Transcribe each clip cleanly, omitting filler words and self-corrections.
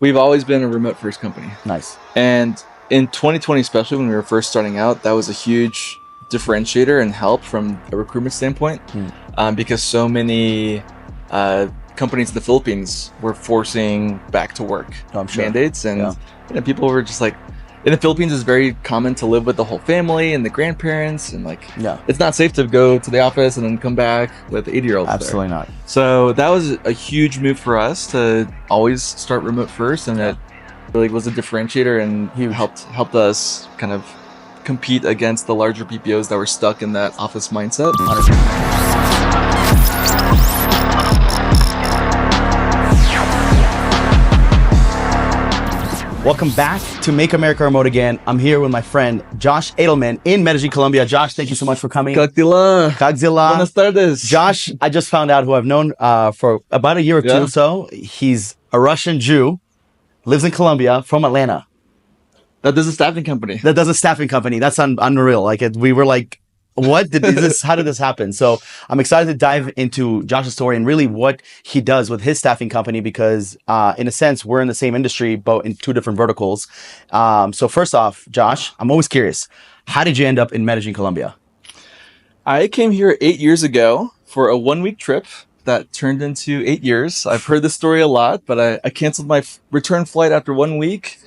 We've always been a remote first company. Nice. And in 2020, especially when we were first starting out, that was a huge differentiator and help from a recruitment standpoint, because so many companies in the Philippines were forcing back to work mandates, and people were just like, in the Philippines, it's very common to live with the whole family and the grandparents, and it's not safe to go to the office and then come back with 80-year-olds. Absolutely not. So that was a huge move for us to always start remote first, and it really was a differentiator and helped us kind of compete against the larger BPOs that were stuck in that office mindset. 100%. Welcome back to Make America Remote Again. I'm here with my friend Josh Adelman in Medellin, Colombia. Josh, thank you so much for coming. Kagdila. Buenas tardes. Josh, I just found out who I've known for about a year or two. So he's a Russian Jew, lives in Colombia, from Atlanta. That does a staffing company. That's unreal. We were like, what did this? How did this happen? So I'm excited to dive into Josh's story and really what he does with his staffing company, because in a sense, we're in the same industry, but in two different verticals. So first off, Josh, I'm always curious, how did you end up in Medellin, Colombia? I came here 8 years ago for a 1-week trip that turned into 8 years. I've heard this story a lot, but I canceled my return flight after 1 week.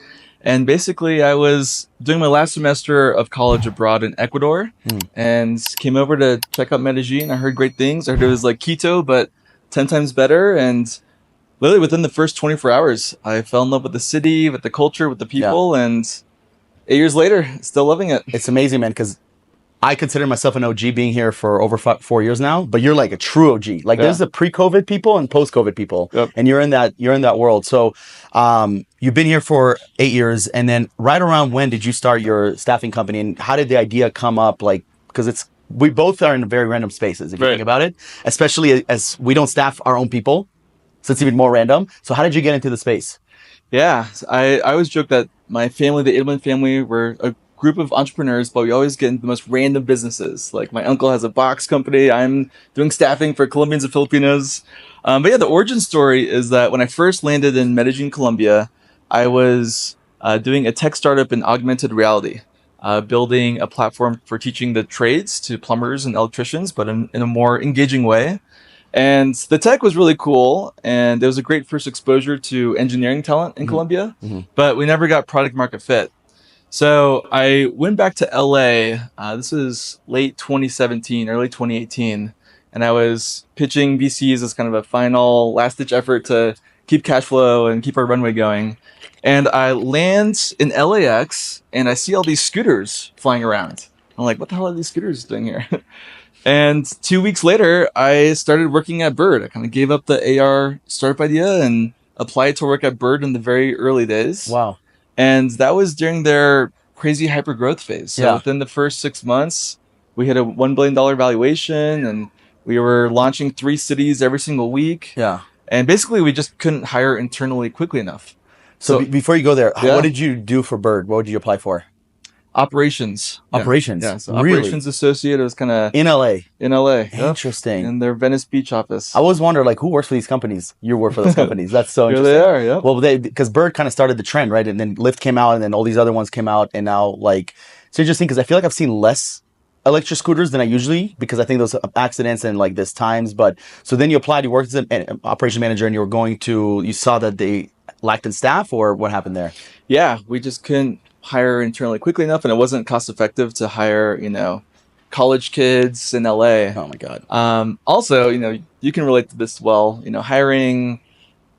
And basically, I was doing my last semester of college abroad in Ecuador and came over to check out Medellin. I heard great things. I heard it was like Quito, but 10 times better. And literally within the first 24 hours, I fell in love with the city, with the culture, with the people. And 8 years later, still loving it. It's amazing, man, because I consider myself an OG being here for over 4 years now, but you're like a true OG. There's the pre-COVID people and post-COVID people, and you're in that world. So you've been here for 8 years, and then right around when did you start your staffing company, and how did the idea come up? Because we both are in very random spaces, if you think about it, especially as we don't staff our own people, so it's even more random. So how did you get into the space? Yeah, I always joke that my family, the Eidelman family, were a group of entrepreneurs, but we always get into the most random businesses. Like my uncle has a box company. I'm doing staffing for Colombians and Filipinos. But yeah, the origin story is that when I first landed in Medellin, Colombia, I was doing a tech startup in augmented reality, building a platform for teaching the trades to plumbers and electricians, but in a more engaging way. And the tech was really cool, and it was a great first exposure to engineering talent in Colombia, but we never got product market fit. So I went back to LA. This was late 2017, early 2018. And I was pitching VCs as kind of a final last-ditch effort to keep cash flow and keep our runway going. And I land in LAX and I see all these scooters flying around. I'm like, what the hell are these scooters doing here? And 2 weeks later, I started working at Bird. I kind of gave up the AR startup idea and applied to work at Bird in the very early days. Wow. And that was during their crazy hypergrowth phase. So within the first 6 months, we hit a $1 billion valuation, and we were launching 3 cities every single week. Yeah. And basically, we just couldn't hire internally quickly enough. So before you go there, what did you do for Bird? What did you apply for? Operations. Operations? Yeah, so really? Operations associate. It was kind of... In LA? In LA. Interesting. In their Venice Beach office. I always wondered, who works for these companies? You work for those companies. That's so interesting. Here they are, yeah. Well, because Bird kind of started the trend, right? And then Lyft came out, and then all these other ones came out, and now, it's interesting because I feel like I've seen less electric scooters than I usually, because I think those accidents and this times. But so then you applied, you worked as an operation manager, and you saw that they lacked in staff, or what happened there? Yeah, we just couldn't hire internally quickly enough, and it wasn't cost effective to hire, college kids in LA. Oh my God. Also, you can relate to this well, hiring,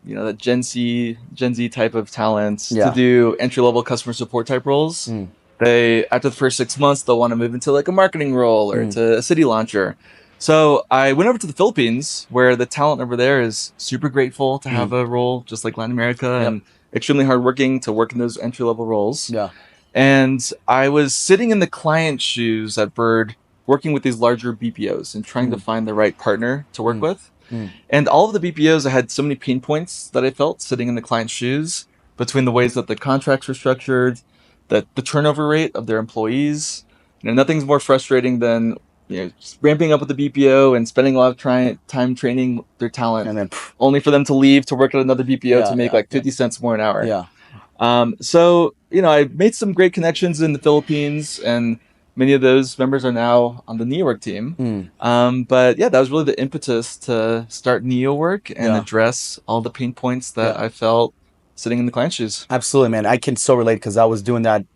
that Gen Z type of talents to do entry-level customer support type roles. They, after the first 6 months, they'll want to move into a marketing role or into a city launcher. So I went over to the Philippines, where the talent over there is super grateful to have a role just like Latin America, and extremely hardworking to work in those entry-level roles. Yeah. And I was sitting in the client shoes at Bird, working with these larger BPOs and trying to find the right partner to work with. And all of the BPOs, I had so many pain points that I felt sitting in the client's shoes, between the ways that the contracts were structured, the turnover rate of their employees. Nothing's more frustrating than just ramping up with the BPO and spending a lot of time training their talent, And then, only for them to leave to work at another BPO to make like 50 cents more an hour. Yeah. So, I made some great connections in the Philippines, and many of those members are now on the NeoWork team. But yeah, that was really the impetus to start NeoWork and address all the pain points that I felt sitting in the client shoes. Absolutely, man. I can so relate because I was doing that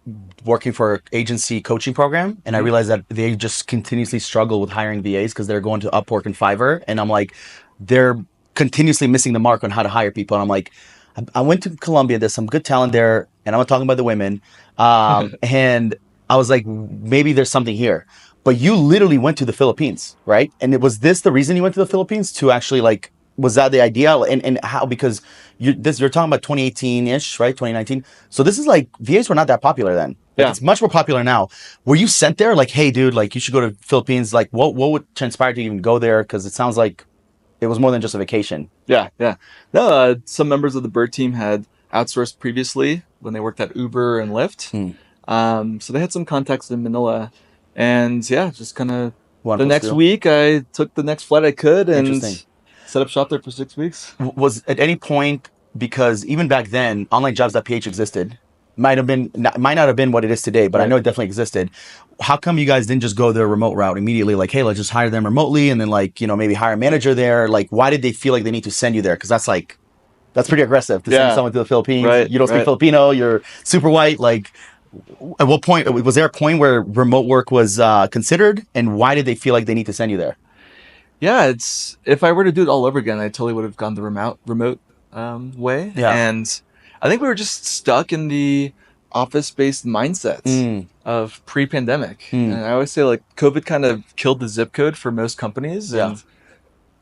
working for an agency coaching program, and I realized that they just continuously struggle with hiring VAs because they're going to Upwork and Fiverr, and I'm like, they're continuously missing the mark on how to hire people. And I'm like, I went to Colombia. There's some good talent there, and I'm talking about the women. And I was like, maybe there's something here. But you literally went to the Philippines, right? And was this the reason you went to the Philippines to actually like? Was that the idea? And how? Because you're talking about 2018-ish, right? 2019. So this is like VAs were not that popular then. Like, it's much more popular now. Were you sent there like, hey, dude, like you should go to Philippines? Like, what would transpire to even go there? Because it sounds like it was more than just a vacation. Yeah. No, some members of the Bird team had outsourced previously when they worked at Uber and Lyft. So they had some contacts in Manila, and just kind of the next week I took the next flight I could and set up shop there for 6 weeks. Was at any point, because even back then, onlinejobs.ph existed. Might not have been what it is today, but I know it definitely existed. How come you guys didn't just go the remote route immediately? Like, hey, let's just hire them remotely, and then like, maybe hire a manager there. Like, why did they feel like they need to send you there? Because that's pretty aggressive to send someone to the Philippines. Right, you don't speak Filipino. You're super white. Like, at what point was there a point where remote work was considered, and why did they feel like they need to send you there? Yeah, if I were to do it all over again, I totally would have gone the remote way. Yeah. And I think we were just stuck in the office-based mindset of pre-pandemic. And I always say like COVID kind of killed the zip code for most companies. And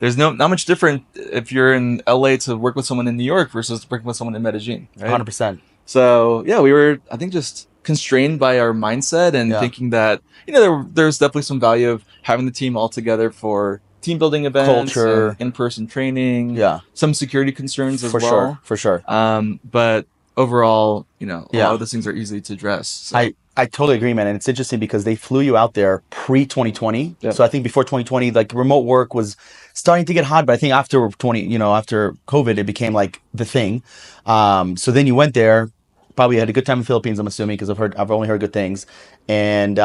there's not much different if you're in LA to work with someone in New York versus working with someone in Medellin. Right? 100%. So yeah, we were, I think, just constrained by our mindset and thinking that, there's definitely some value of having the team all together for team building events, culture, in-person training, some security concerns as well. For sure. But overall, a lot of those things are easy to address. So. I totally agree, man. And it's interesting because they flew you out there pre-2020. Yep. So I think before 2020, like remote work was starting to get hot, but I think after after COVID, it became like the thing. So then you went there, probably had a good time in the Philippines, I'm assuming, because I've only heard good things. And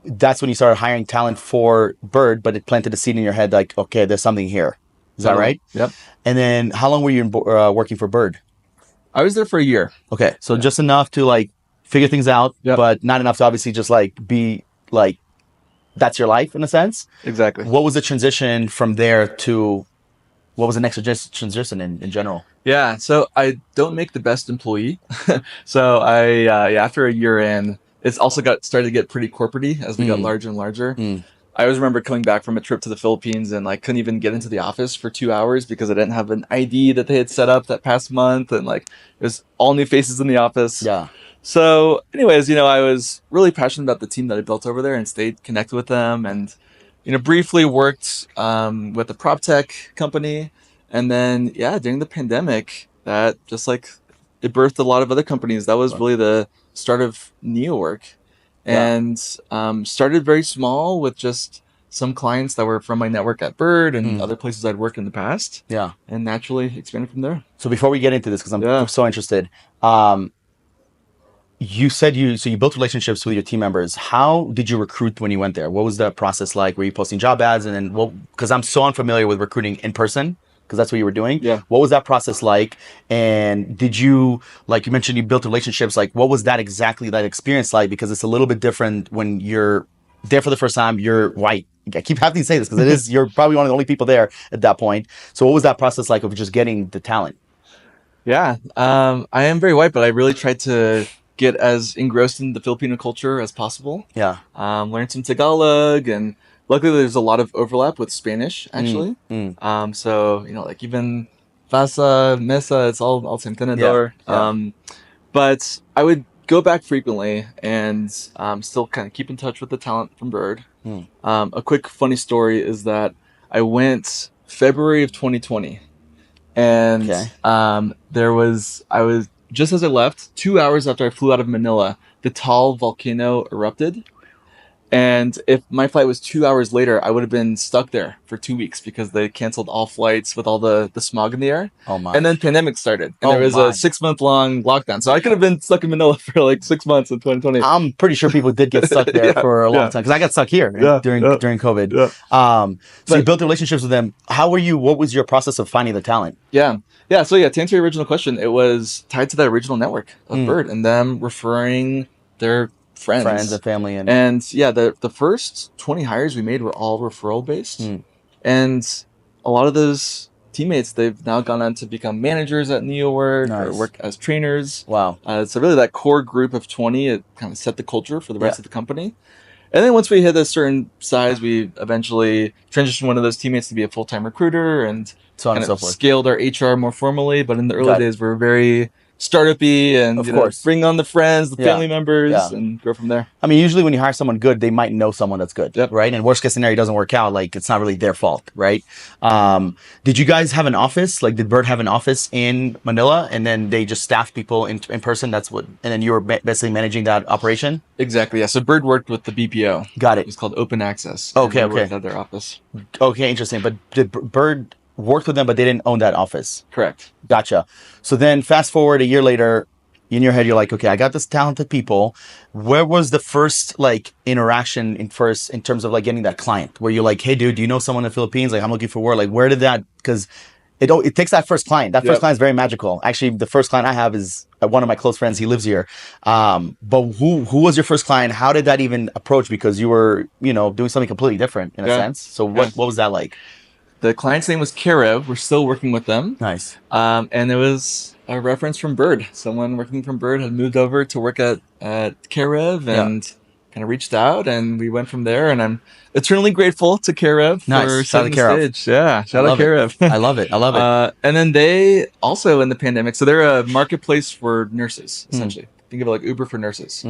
that's when you started hiring talent for Bird, but it planted a seed in your head like, okay, there's something here. Is that right? Yep. And then how long were you working for Bird? I was there for a year. Okay. So just enough to like figure things out, but not enough to obviously just like be like, that's your life in a sense. Exactly. What was the transition from there to, what was the next transition in general? Yeah. So I don't make the best employee. So after a year in, it's also started to get pretty corporate-y as we got larger and larger. I always remember coming back from a trip to the Philippines and like couldn't even get into the office for 2 hours because I didn't have an ID that they had set up that past month, and like it was all new faces in the office. Yeah. So anyways, I was really passionate about the team that I built over there and stayed connected with them, and briefly worked with a prop tech company, and then during the pandemic, that just like it birthed a lot of other companies. That was really the start of NeoWork. And started very small with just some clients that were from my network at Bird and other places I'd worked in the past. Yeah. And naturally expanded from there. So before we get into this, because I'm so interested, you said you built relationships with your team members. How did you recruit when you went there? What was the process like? Were you posting job ads? And then, because I'm so unfamiliar with recruiting in person, because that's what you were doing. Yeah. What was that process like? And did you, like you mentioned, you built relationships. Like, what was that experience like? Because it's a little bit different when you're there for the first time, you're white. I keep having to say this because you're probably one of the only people there at that point. So what was that process like of just getting the talent? Yeah. I am very white, but I really tried to get as engrossed in the Filipino culture as possible. Yeah. Learn some Tagalog, and luckily there's a lot of overlap with Spanish, actually. So, like even Vasa, Mesa, it's all same tenedor. But I would go back frequently and still kind of keep in touch with the talent from Bird. A quick funny story is that I went February of 2020, and I was just as I left, 2 hours after I flew out of Manila, the Taal volcano erupted. And if my flight was 2 hours later, I would have been stuck there for 2 weeks because they canceled all flights with all the smog in the air. Oh my. And then pandemic started. And there was a 6-month long lockdown. So I could have been stuck in Manila for like 6 months in 2020. I'm pretty sure people did get stuck there for a long time because I got stuck here during COVID. So you built the relationships with them. What was your process of finding the talent? So to answer your original question, it was tied to that original network of Bird and them referring their friends and family. And the first 20 hires we made were all referral based. And a lot of those teammates, they've now gone on to become managers at NeoWork or work as trainers. Wow. So really that core group of 20, it kind of set the culture for the rest of the company. And then once we hit a certain size, we eventually transitioned one of those teammates to be a full-time recruiter and so on and so forth. Scaled our HR more formally. But in the early days, we were very startup-y and of course. Bring on the friends, the family members, and go from there. I mean, usually when you hire someone good, they might know someone that's good, right? And worst case scenario doesn't work out, like it's not really their fault, right? Did you guys have an office? Like, did Bird have an office in Manila, and then they just staffed people in person? That's what, and then you were basically managing that operation. Exactly. Yeah. So Bird worked with the BPO. Got it. It was called Open Access. Okay. At their office. Okay. Interesting. But did Bird worked with them, but they didn't own that office? Correct. Gotcha. So then fast forward a year later, in your head, you're like, okay, I got this talented people. Where was the first like interaction in terms of like getting that client where you're like, hey dude, do you know someone in the Philippines? Like, I'm looking for work. Like, where did that, because it takes that first client. That first client is very magical. Actually, the first client I have is one of my close friends. He lives here. But who was your first client? How did that even approach? Because you were, doing something completely different in a sense. So what was that like? The client's name was Karev. We're still working with them. Nice. And it was a reference from Bird. Someone working from Bird had moved over to work at Karev and kind of reached out, and we went from there. And I'm eternally grateful to Karev for setting the stage. Yeah, shout out Karev. I love it. And then they also in the pandemic, so they're a marketplace for nurses, essentially. Think of it like Uber for nurses.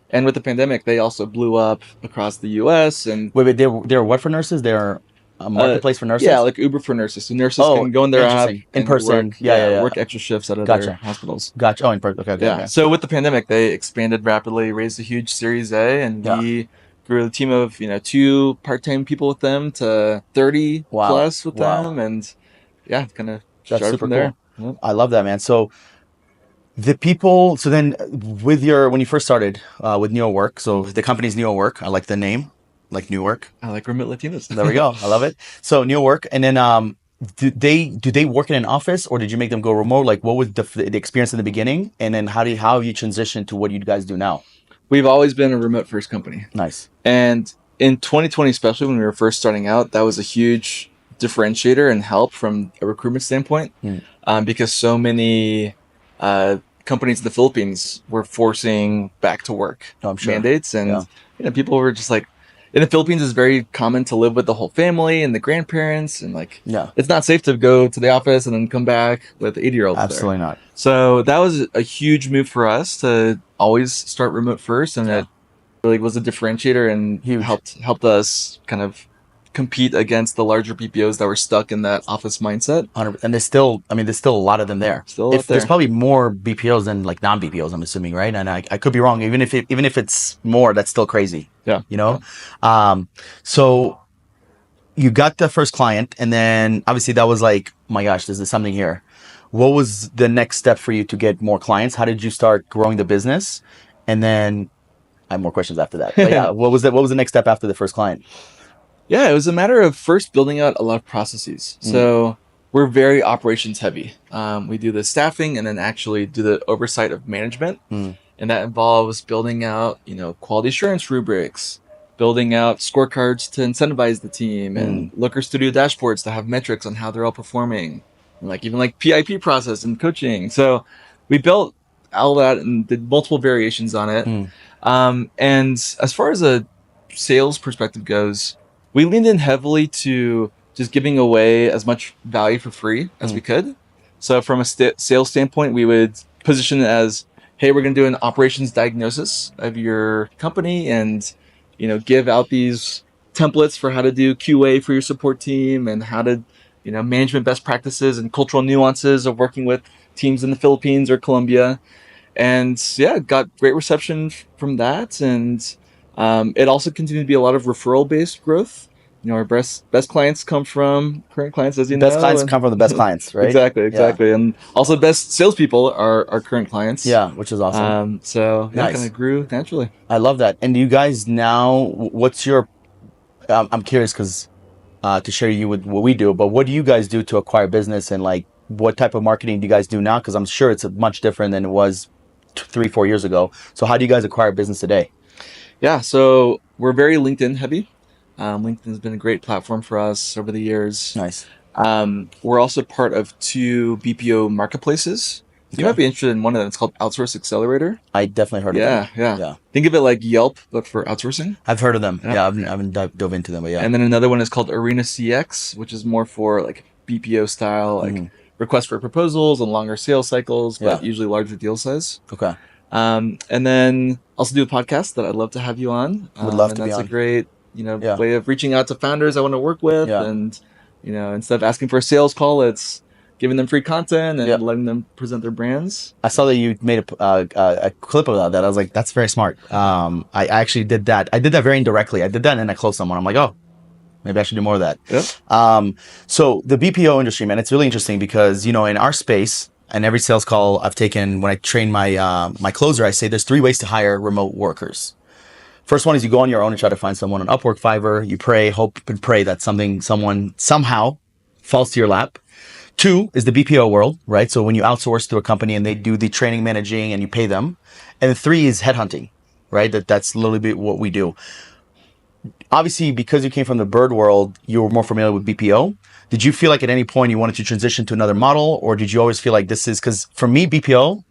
And with the pandemic, they also blew up across the U.S. And wait, they're what for nurses? They're a marketplace for nurses? Yeah, like Uber for nurses. So nurses can go in their app in person. Work extra shifts at other hospitals. Gotcha. Oh, in person. Okay. So with the pandemic, they expanded rapidly, raised a huge Series A, and we grew a team of 2 part-time people with them to 30 plus with them, and kind of started from there. Cool. Yep. I love that, man. So the people. So then, when you first started with NeoWork, so the company's NeoWork. I like the name. Like NeoWork. I like remote Latinos. There we go. I love it. So NeoWork, and then do they work in an office, or did you make them go remote? Like, what was the experience in the beginning, and then how have you transitioned to what you guys do now? We've always been a remote first company. Nice. And in 2020, especially when we were first starting out, that was a huge differentiator and help from a recruitment standpoint, because so many companies in the Philippines were forcing back to work mandates, and people were just like, in the Philippines, it's very common to live with the whole family and the grandparents, and it's not safe to go to the office and then come back with 80-year-olds. Absolutely not. So that was a huge move for us to always start remote first, and it really was a differentiator and helped us kind of compete against the larger BPOs that were stuck in that office mindset. 100%. And there's still a lot of them there. There's probably more BPOs than like non-BPOs, I'm assuming, right? And I could be wrong. Even if it's more, that's still crazy. Yeah. So you got the first client, and then obviously that was like, oh my gosh, there's something here. What was the next step for you to get more clients? How did you start growing the business? And then I have more questions after that. But what was the next step after the first client? Yeah, it was a matter of first building out a lot of processes. So we're very operations heavy. We do the staffing and then actually do the oversight of management. And that involves building out, quality assurance rubrics, building out scorecards to incentivize the team, and Looker Studio dashboards to have metrics on how they're all performing, and even PIP process and coaching. So we built all that and did multiple variations on it. And as far as a sales perspective goes, we leaned in heavily to just giving away as much value for free as we could. So from a sales standpoint, we would position it as, hey, we're going to do an operations diagnosis of your company and, give out these templates for how to do QA for your support team and how to, management best practices and cultural nuances of working with teams in the Philippines or Colombia. And got great reception from that. And It also continued to be a lot of referral-based growth. Our best clients come from current clients, as you know. Best clients come from the best clients, right? Exactly. And also best salespeople are our current clients. Yeah, which is awesome. So yeah, Nice. kind of grew naturally. I love that. And you guys now, what's your? I'm curious because to share you with what we do, but what do you guys do to acquire business, and like what type of marketing do you guys do now? Because I'm sure it's much different than it was 3-4 years ago. So how do you guys acquire business today? Yeah, so we're very LinkedIn heavy. LinkedIn has been a great platform for us over the years. Nice. We're also part of 2 BPO marketplaces. You might be interested in one of them. It's called Outsource Accelerator. I definitely heard of them. Yeah. Think of it like Yelp, but for outsourcing. I've heard of them. Yeah, I haven't dove into them, but yeah. And then another one is called Arena CX, which is more for like BPO style, like request for proposals and longer sales cycles, but usually larger deal size. Okay. And then also do a podcast that I'd love to have you on. Would love to be on. That's a great, way of reaching out to founders I want to work with, and instead of asking for a sales call, it's giving them free content and letting them present their brands. I saw that you made a clip about that. I was like, that's very smart. I actually did that. I did that very indirectly. I did that and then I closed someone. I'm like, oh, maybe I should do more of that. Yep. So the BPO industry, man, it's really interesting because, in our space and every sales call I've taken, when I train my closer, I say there's 3 ways to hire remote workers. First one is you go on your own and try to find someone on Upwork, Fiverr. You pray, hope and pray that someone somehow falls to your lap. 2 is the BPO world, right? So when you outsource to a company and they do the training, managing, and you pay them. And 3 is headhunting, right? That's literally what we do. Obviously, because you came from the bird world, you were more familiar with BPO. Did you feel like at any point you wanted to transition to another model? Or did you always feel like this is, because for me, BPO,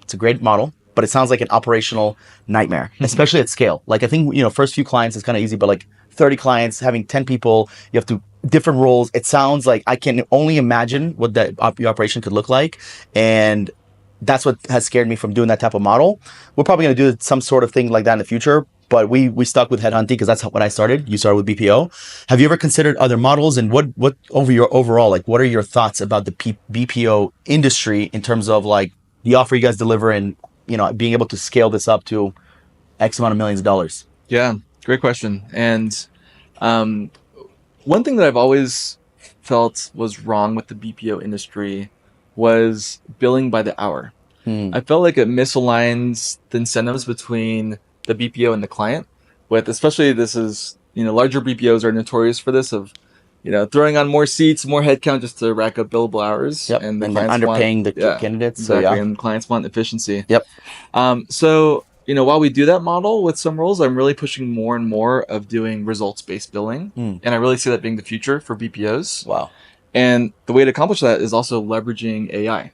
it's a great model, but it sounds like an operational nightmare, especially at scale. Like I think, first few clients is kind of easy, but like 30 clients, having 10 people, you have to different roles. It sounds like I can only imagine what that your operation could look like. And that's what has scared me from doing that type of model. We're probably going to do some sort of thing like that in the future, but we stuck with headhunting because that's when I started. You started with BPO. Have you ever considered other models, and what over your overall, like, what are your thoughts about the BPO industry in terms of like the offer you guys deliver and, being able to scale this up to X amount of millions of dollars? Yeah, great question. And one thing that I've always felt was wrong with the BPO industry was billing by the hour. I felt like it misaligns the incentives between the BPO and the client. With especially this is, larger BPOs are notorious for this of, throwing on more seats, more headcount just to rack up billable hours. Yep. And underpaying the candidates. Exactly. So, and clients want efficiency. Yep. So, while we do that model with some roles, I'm really pushing more and more of doing results-based billing. And I really see that being the future for BPOs. Wow. And the way to accomplish that is also leveraging AI.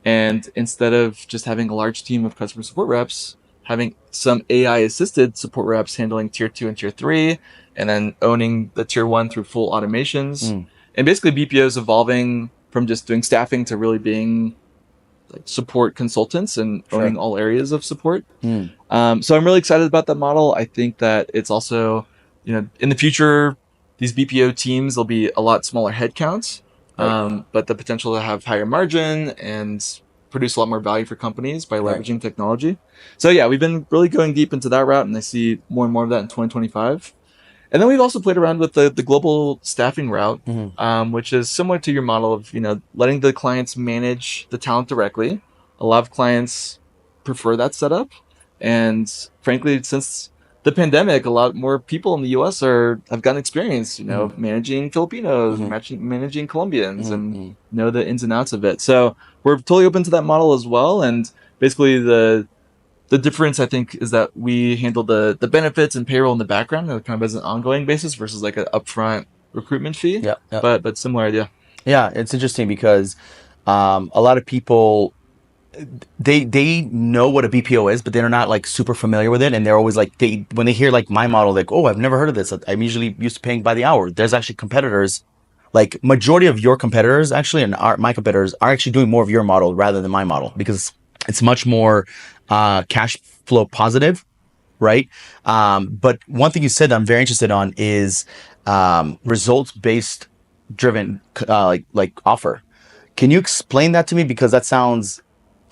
And instead of just having a large team of customer support reps, having some AI-assisted support reps handling tier 2 and tier 3, and then owning the tier 1 through full automations. And basically BPO is evolving from just doing staffing to really being like support consultants and owning all areas of support. So I'm really excited about that model. I think that it's also, in the future, these BPO teams will be a lot smaller headcounts, but the potential to have higher margin and produce a lot more value for companies by leveraging technology. So yeah, we've been really going deep into that route, and I see more and more of that in 2025. And then we've also played around with the global staffing route, which is similar to your model of, letting the clients manage the talent directly. A lot of clients prefer that setup. And frankly, since the pandemic, a lot more people in the US have gotten experience, managing Filipinos, managing Colombians, and know the ins and outs of it. So we're totally open to that model as well. And basically the difference, I think, is that we handle the benefits and payroll in the background, kind of as an ongoing basis versus like an upfront recruitment fee. Yeah. But similar idea. Yeah, it's interesting because a lot of people, they know what a BPO is, but they're not like super familiar with it, and they're always like, when they hear like my model, like, oh, I've never heard of this. I'm usually used to paying by the hour. There's actually competitors, like majority of your competitors actually, and my competitors are actually doing more of your model rather than my model because it's much more cash flow positive, right? But one thing you said that I'm very interested on is results based driven like offer. Can you explain that to me? Because that sounds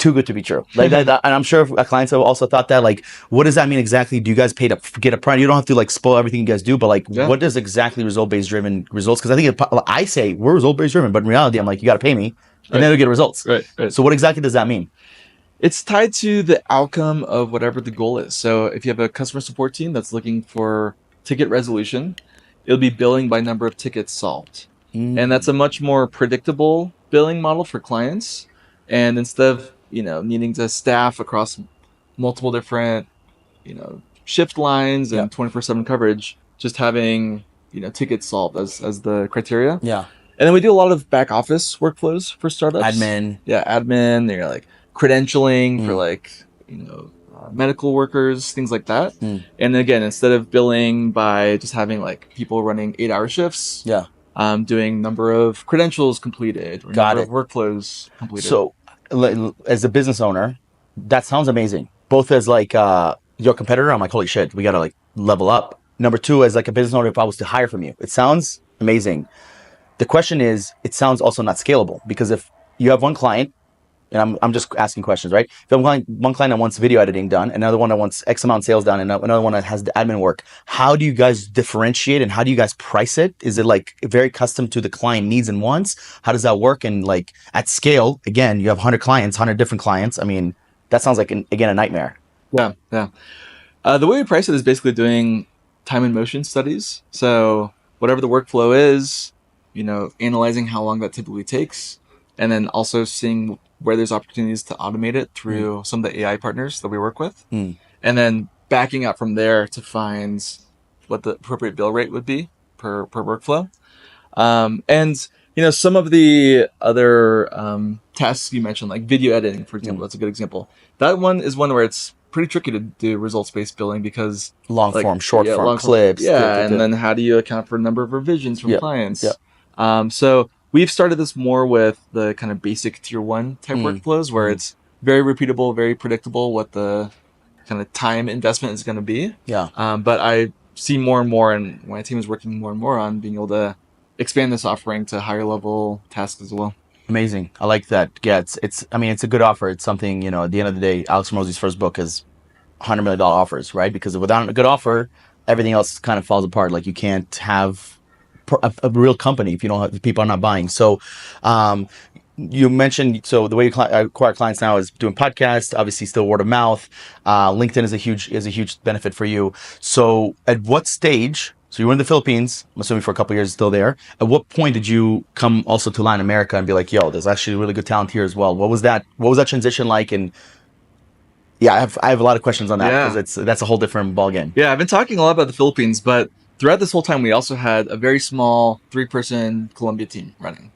too good to be true. Like that, and I'm sure clients have also thought that. Like, what does that mean exactly? Do you guys pay to get a print? You don't have to like spoil everything you guys do, but like, what does exactly result-based driven results? Because I think I say we're result-based driven, but in reality, I'm like, you got to pay me, and then you'll get results. Right. So what exactly does that mean? It's tied to the outcome of whatever the goal is. So if you have a customer support team that's looking for ticket resolution, it'll be billing by number of tickets solved. And that's a much more predictable billing model for clients. And instead of, needing to staff across multiple different, shift lines and 24/7 coverage, just having, tickets solved as the criteria. Yeah. And then we do a lot of back office workflows for startups. Admin. Yeah, admin. They're like credentialing for like, medical workers, things like that. And again, instead of billing by just having like people running 8-hour shifts, doing number of credentials completed or number of workflows completed. So as a business owner, that sounds amazing. Both as like your competitor, I'm like, holy shit, we got to like level up. Number two, as like a business owner, if I was to hire from you, it sounds amazing. The question is, it sounds also not scalable, because if you have one client, and I'm just asking questions, right? If you have one client that wants video editing done, another one that wants X amount of sales done, and another one that has the admin work, how do you guys differentiate and how do you guys price it? Is it like very custom to the client needs and wants? How does that work? And like at scale, again, you have 100 clients, 100 different clients. I mean, that sounds like, again, a nightmare. Yeah. The way we price it is basically doing time and motion studies. So whatever the workflow is, analyzing how long that typically takes, and then also seeing where there's opportunities to automate it through some of the AI partners that we work with. And then backing up from there to find what the appropriate bill rate would be per workflow. And, some of the other tasks you mentioned, like video editing, for example, that's a good example. That one is one where it's pretty tricky to do results-based billing because long form, short form, clips. And then how do you account for a number of revisions from clients? So we've started this more with the kind of basic tier 1 type workflows where it's very repeatable, very predictable what the kind of time investment is going to be. But I see more and more, and my team is working more and more on being able to expand this offering to higher level tasks as well. Amazing. I like that. Yeah, it's a good offer. It's something, at the end of the day, Alex Mosey's first book is $100 million offers, right? Because without a good offer, everything else kind of falls apart. Like you can't have a real company if you don't have, if people are not buying. So you mentioned, so the way you acquire clients now is doing podcasts, obviously still word of mouth. LinkedIn is a huge benefit for you. So at what stage, so you were in the Philippines, I'm assuming for a couple of years, still there. At what point did you come also to Latin America and be like, yo, there's actually really good talent here as well? What was that transition like? And yeah, I have a lot of questions on that because that's a whole different ballgame. Yeah, I've been talking a lot about the Philippines, but throughout this whole time, we also had a very small 3-person Colombia team running.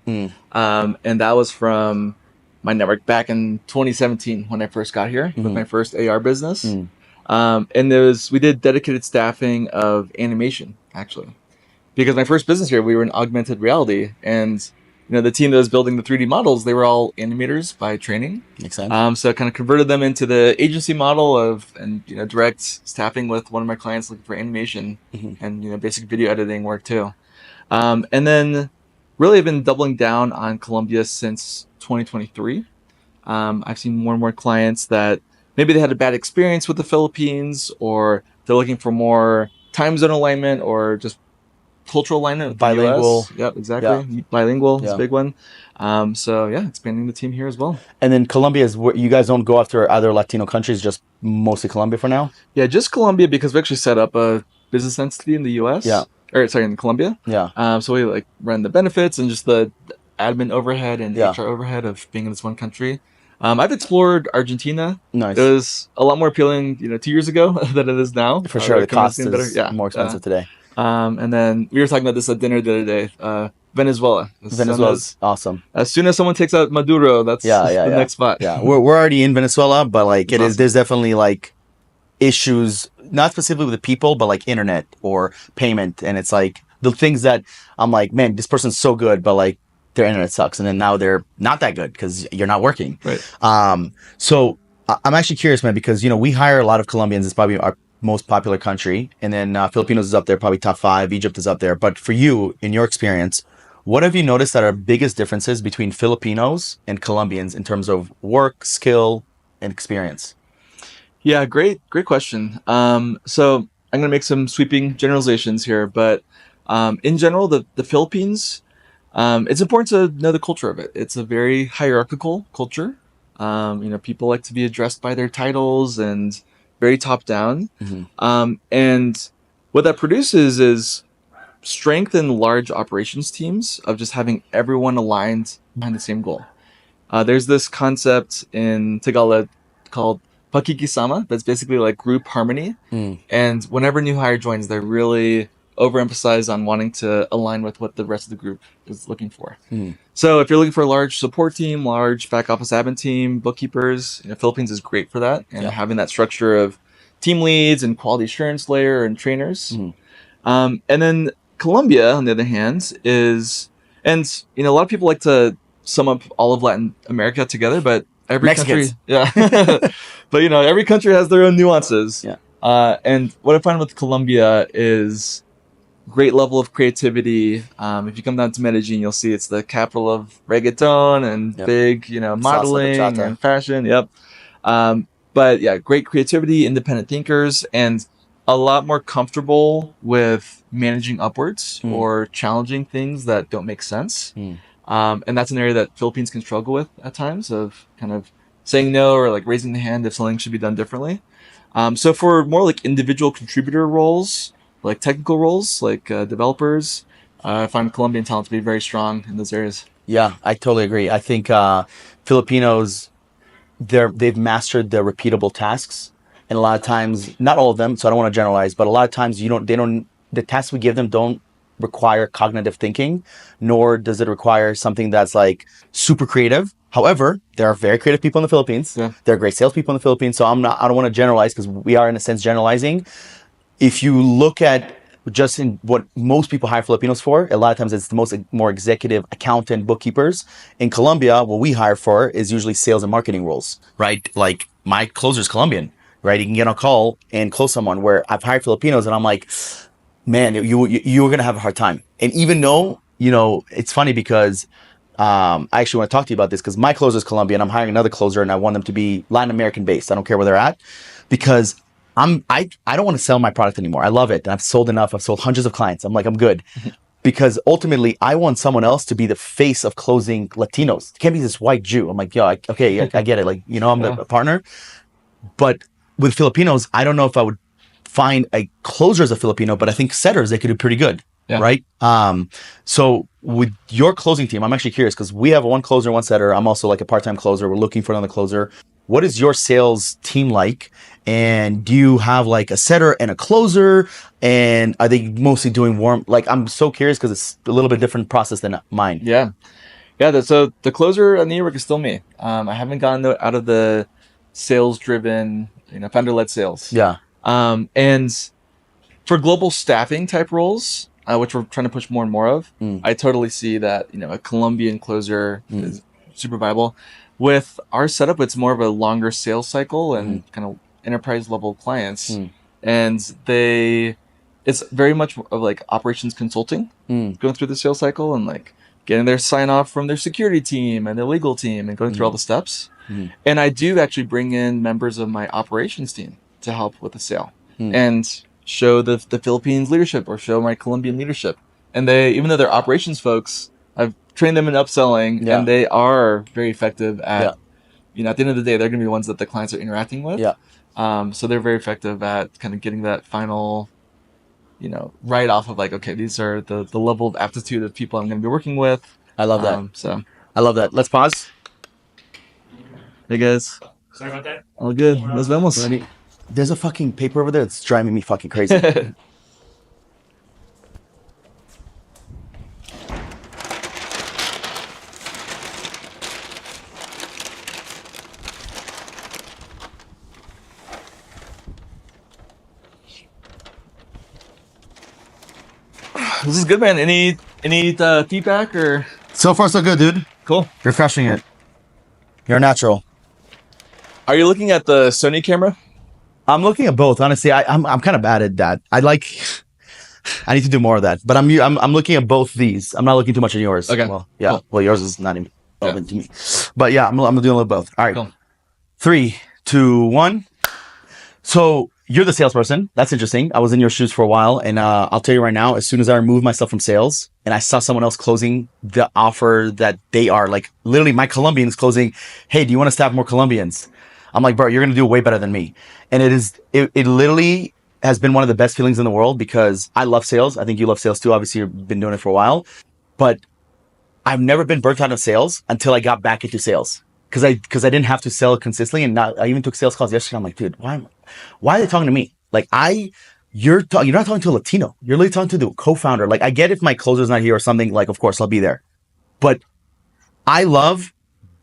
And that was from my network back in 2017 when I first got here with my first AR business. And we did dedicated staffing of animation, actually. Because my first business here, we were in augmented reality. And the team that was building the 3D models, they were all animators by training. Makes sense. So I kind of converted them into the agency model and direct staffing with one of my clients looking for animation and basic video editing work too. And then really I've been doubling down on Colombia since 2023. I've seen more and more clients that maybe they had a bad experience with the Philippines, or they're looking for more time zone alignment or just cultural alignment with bilingual. The US. Yep, exactly. Bilingual is a big one. So expanding the team here as well. And then Colombia is where you guys don't go after other Latino countries, just mostly Colombia for now? Yeah, just Colombia, because we actually set up a business entity in the US. In Colombia. So we run the benefits and just the admin overhead and HR overhead of being in this one country. I've explored Argentina. Nice. It was a lot more appealing, 2 years ago than it is now. For sure, the cost is more expensive today. And then we were talking about this at dinner the other day. Venezuela. Venezuela's awesome. As soon as someone takes out Maduro, that's the next spot. Yeah, we're already in Venezuela, but there's definitely issues, not specifically with the people, but internet or payment, and it's the things that I'm like, man, this person's so good, but their internet sucks, and then now they're not that good because you're not working. Right. So I'm actually curious, man, because we hire a lot of Colombians. It's probably our most popular country, and then Filipinos is up there, probably top 5. Egypt is up there. But for you, in your experience, What have you noticed that are biggest differences between Filipinos and Colombians in terms of work, skill, and experience? Yeah, great question. So I'm going to make some sweeping generalizations here, but in general, the Philippines, it's important to know the culture of it. It's a very hierarchical culture. People like to be addressed by their titles and very top down. And what that produces is strength in large operations teams of just having everyone aligned behind the same goal. There's this concept in Tagalog called pakikisama, that's basically like group harmony. And whenever a new hire joins, they're really overemphasized on wanting to align with what the rest of the group is looking for. So if you're looking for a large support team, large back office admin team, bookkeepers, Philippines is great for that. And having that structure of team leads and quality assurance layer and trainers. And then Colombia, on the other hand, is, and a lot of people like to sum up all of Latin America together, but every Mexicans. country, but every country has their own nuances. And what I find with Colombia is great level of creativity. If you come down to Medellin, you'll see it's the capital of reggaeton and big, modeling and fashion. But yeah, great creativity, independent thinkers, and a lot more comfortable with managing upwards or challenging things that don't make sense. And that's an area that Philippines can struggle with at times, of kind of saying no or like raising the hand if something should be done differently. So for more like individual contributor roles, like technical roles, like developers, I find Colombian talent to be very strong in those areas. Yeah, I totally agree. I think Filipinos, they've mastered the repeatable tasks. And a lot of times, not all of them, so I don't want to generalize, but a lot of times the tasks we give them don't require cognitive thinking, nor does it require something that's like super creative. However, there are very creative people in the Philippines. There are great salespeople in the Philippines. So I don't want to generalize, because we are in a sense generalizing. If you look at just in what most people hire Filipinos for, a lot of times it's the more executive accountant, bookkeepers. In Colombia, what we hire for is usually sales and marketing roles, right? Like my closer's Colombian. Right, you can get on a call and close someone. Where I've hired Filipinos, and I'm like, man, you're gonna have a hard time. And even though it's funny because I actually want to talk to you about this, because my closer is Colombian. I'm hiring another closer, and I want them to be Latin American based. I don't care where they're at, because I don't want to sell my product anymore. I love it, and I've sold enough. I've sold hundreds of clients. I'm like, I'm good. Because ultimately, I want someone else to be the face of closing Latinos. It can't be this white Jew. I'm like, I get it. Like, I'm the partner, but with Filipinos, I don't know if I would find a closer as a Filipino, but I think setters, they could do pretty good, right? So with your closing team, I'm actually curious, because we have one closer, one setter. I'm also like a part-time closer. We're looking for another closer. What is your sales team like? And do you have like a setter and a closer? And are they mostly doing warm? Like, I'm so curious, because it's a little bit different process than mine. So the closer at NeoWork is still me. I haven't gotten out of the sales-driven, founder-led sales. And for global staffing type roles, which we're trying to push more and more of, I totally see that, a Colombian closer is super viable. With our setup, it's more of a longer sales cycle and kind of enterprise level clients. And it's very much of like operations consulting, going through the sales cycle and like getting their sign off from their security team and their legal team and going through all the steps. And I do actually bring in members of my operations team to help with the sale and show the Philippines leadership or show my Colombian leadership. And they, even though they're operations folks, I've trained them in upselling, and they are very effective at, at the end of the day, they're going to be the ones that the clients are interacting with. So they're very effective at kind of getting that final, right off of like, okay, these are the level of aptitude of people I'm going to be working with. I love that. I love that. Let's pause. Hey guys. Sorry about that. All good. Nos vemos. Ready? There's a fucking paper over there that's driving me fucking crazy. This is good, man. Any feedback or? So far, so good, dude. Cool. You're crushing it. You're natural. Are you looking at the Sony camera? I'm looking at both. Honestly, I'm kind of bad at that. I need to do more of that. But I'm looking at both these. I'm not looking too much at yours. Okay. Well, yeah. Cool. Well, yours is not even relevant to me. Yeah. But yeah, I'm doing a little both. All right. Cool. 3, 2, 1. So you're the salesperson. That's interesting. I was in your shoes for a while, and I'll tell you right now, as soon as I removed myself from sales and I saw someone else closing the offer that they are, like literally my Colombians closing, hey, do you want to staff more Colombians? I'm like, bro, you're going to do way better than me. And it literally has been one of the best feelings in the world, because I love sales. I think you love sales too. Obviously, you've been doing it for a while, but I've never been burnt out of sales until I got back into sales. Because I didn't have to sell consistently, and I even took sales calls yesterday. I'm like, dude, why are they talking to me? Like you're not talking to a Latino. You're literally talking to the co-founder. Like, I get if my closer's not here or something, like, of course I'll be there. But I love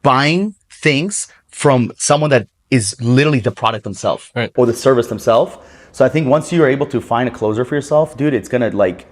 buying things from someone that is literally the product themselves, right, or the service themselves. So I think once you're able to find a closer for yourself, dude, it's gonna like,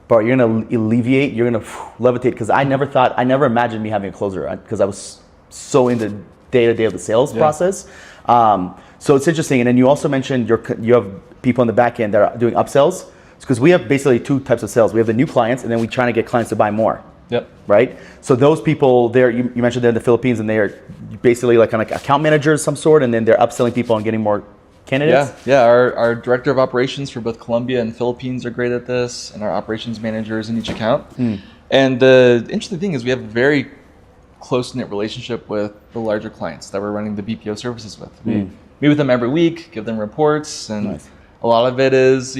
bro, you're gonna alleviate, you're gonna levitate. Because I never imagined me having a closer, because I was so in the day-to-day of the sales process. So it's interesting. And then you also mentioned you have people in the back end that are doing upsells. Because we have basically 2 types of sales. We have the new clients, and then we're trying to get clients to buy more. Yep. Right? So those people, you mentioned they're in the Philippines, and they're basically like account managers of some sort, and then they're upselling people and getting more candidates. Yeah. Our director of operations for both Colombia and Philippines are great at this, and our operations managers in each account. And the interesting thing is we have a very close-knit relationship with the larger clients that we're running the BPO services with. We meet with them every week, give them reports, and a lot of it is,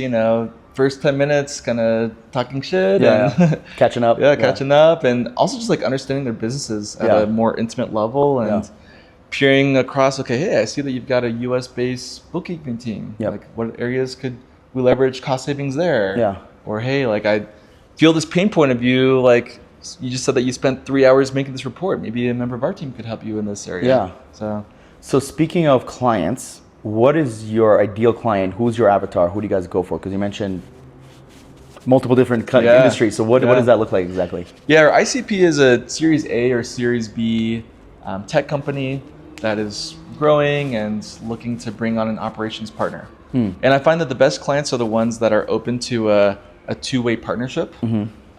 first 10 minutes kind of talking shit and catching up. Catching up, and also just like understanding their businesses at a more intimate level, and peering across, okay, hey, I see that you've got a US-based bookkeeping team. Like, what areas could we leverage cost savings there? Or, hey, like, I feel this pain point of you, like, you just said that you spent 3 hours making this report. Maybe a member of our team could help you in this area. So speaking of clients, what is your ideal client? Who's your avatar? Who do you guys go for? Because you mentioned multiple different industries. So what does that look like exactly? Yeah, our ICP is a Series A or Series B tech company that is growing and looking to bring on an operations partner. And I find that the best clients are the ones that are open to a two-way partnership.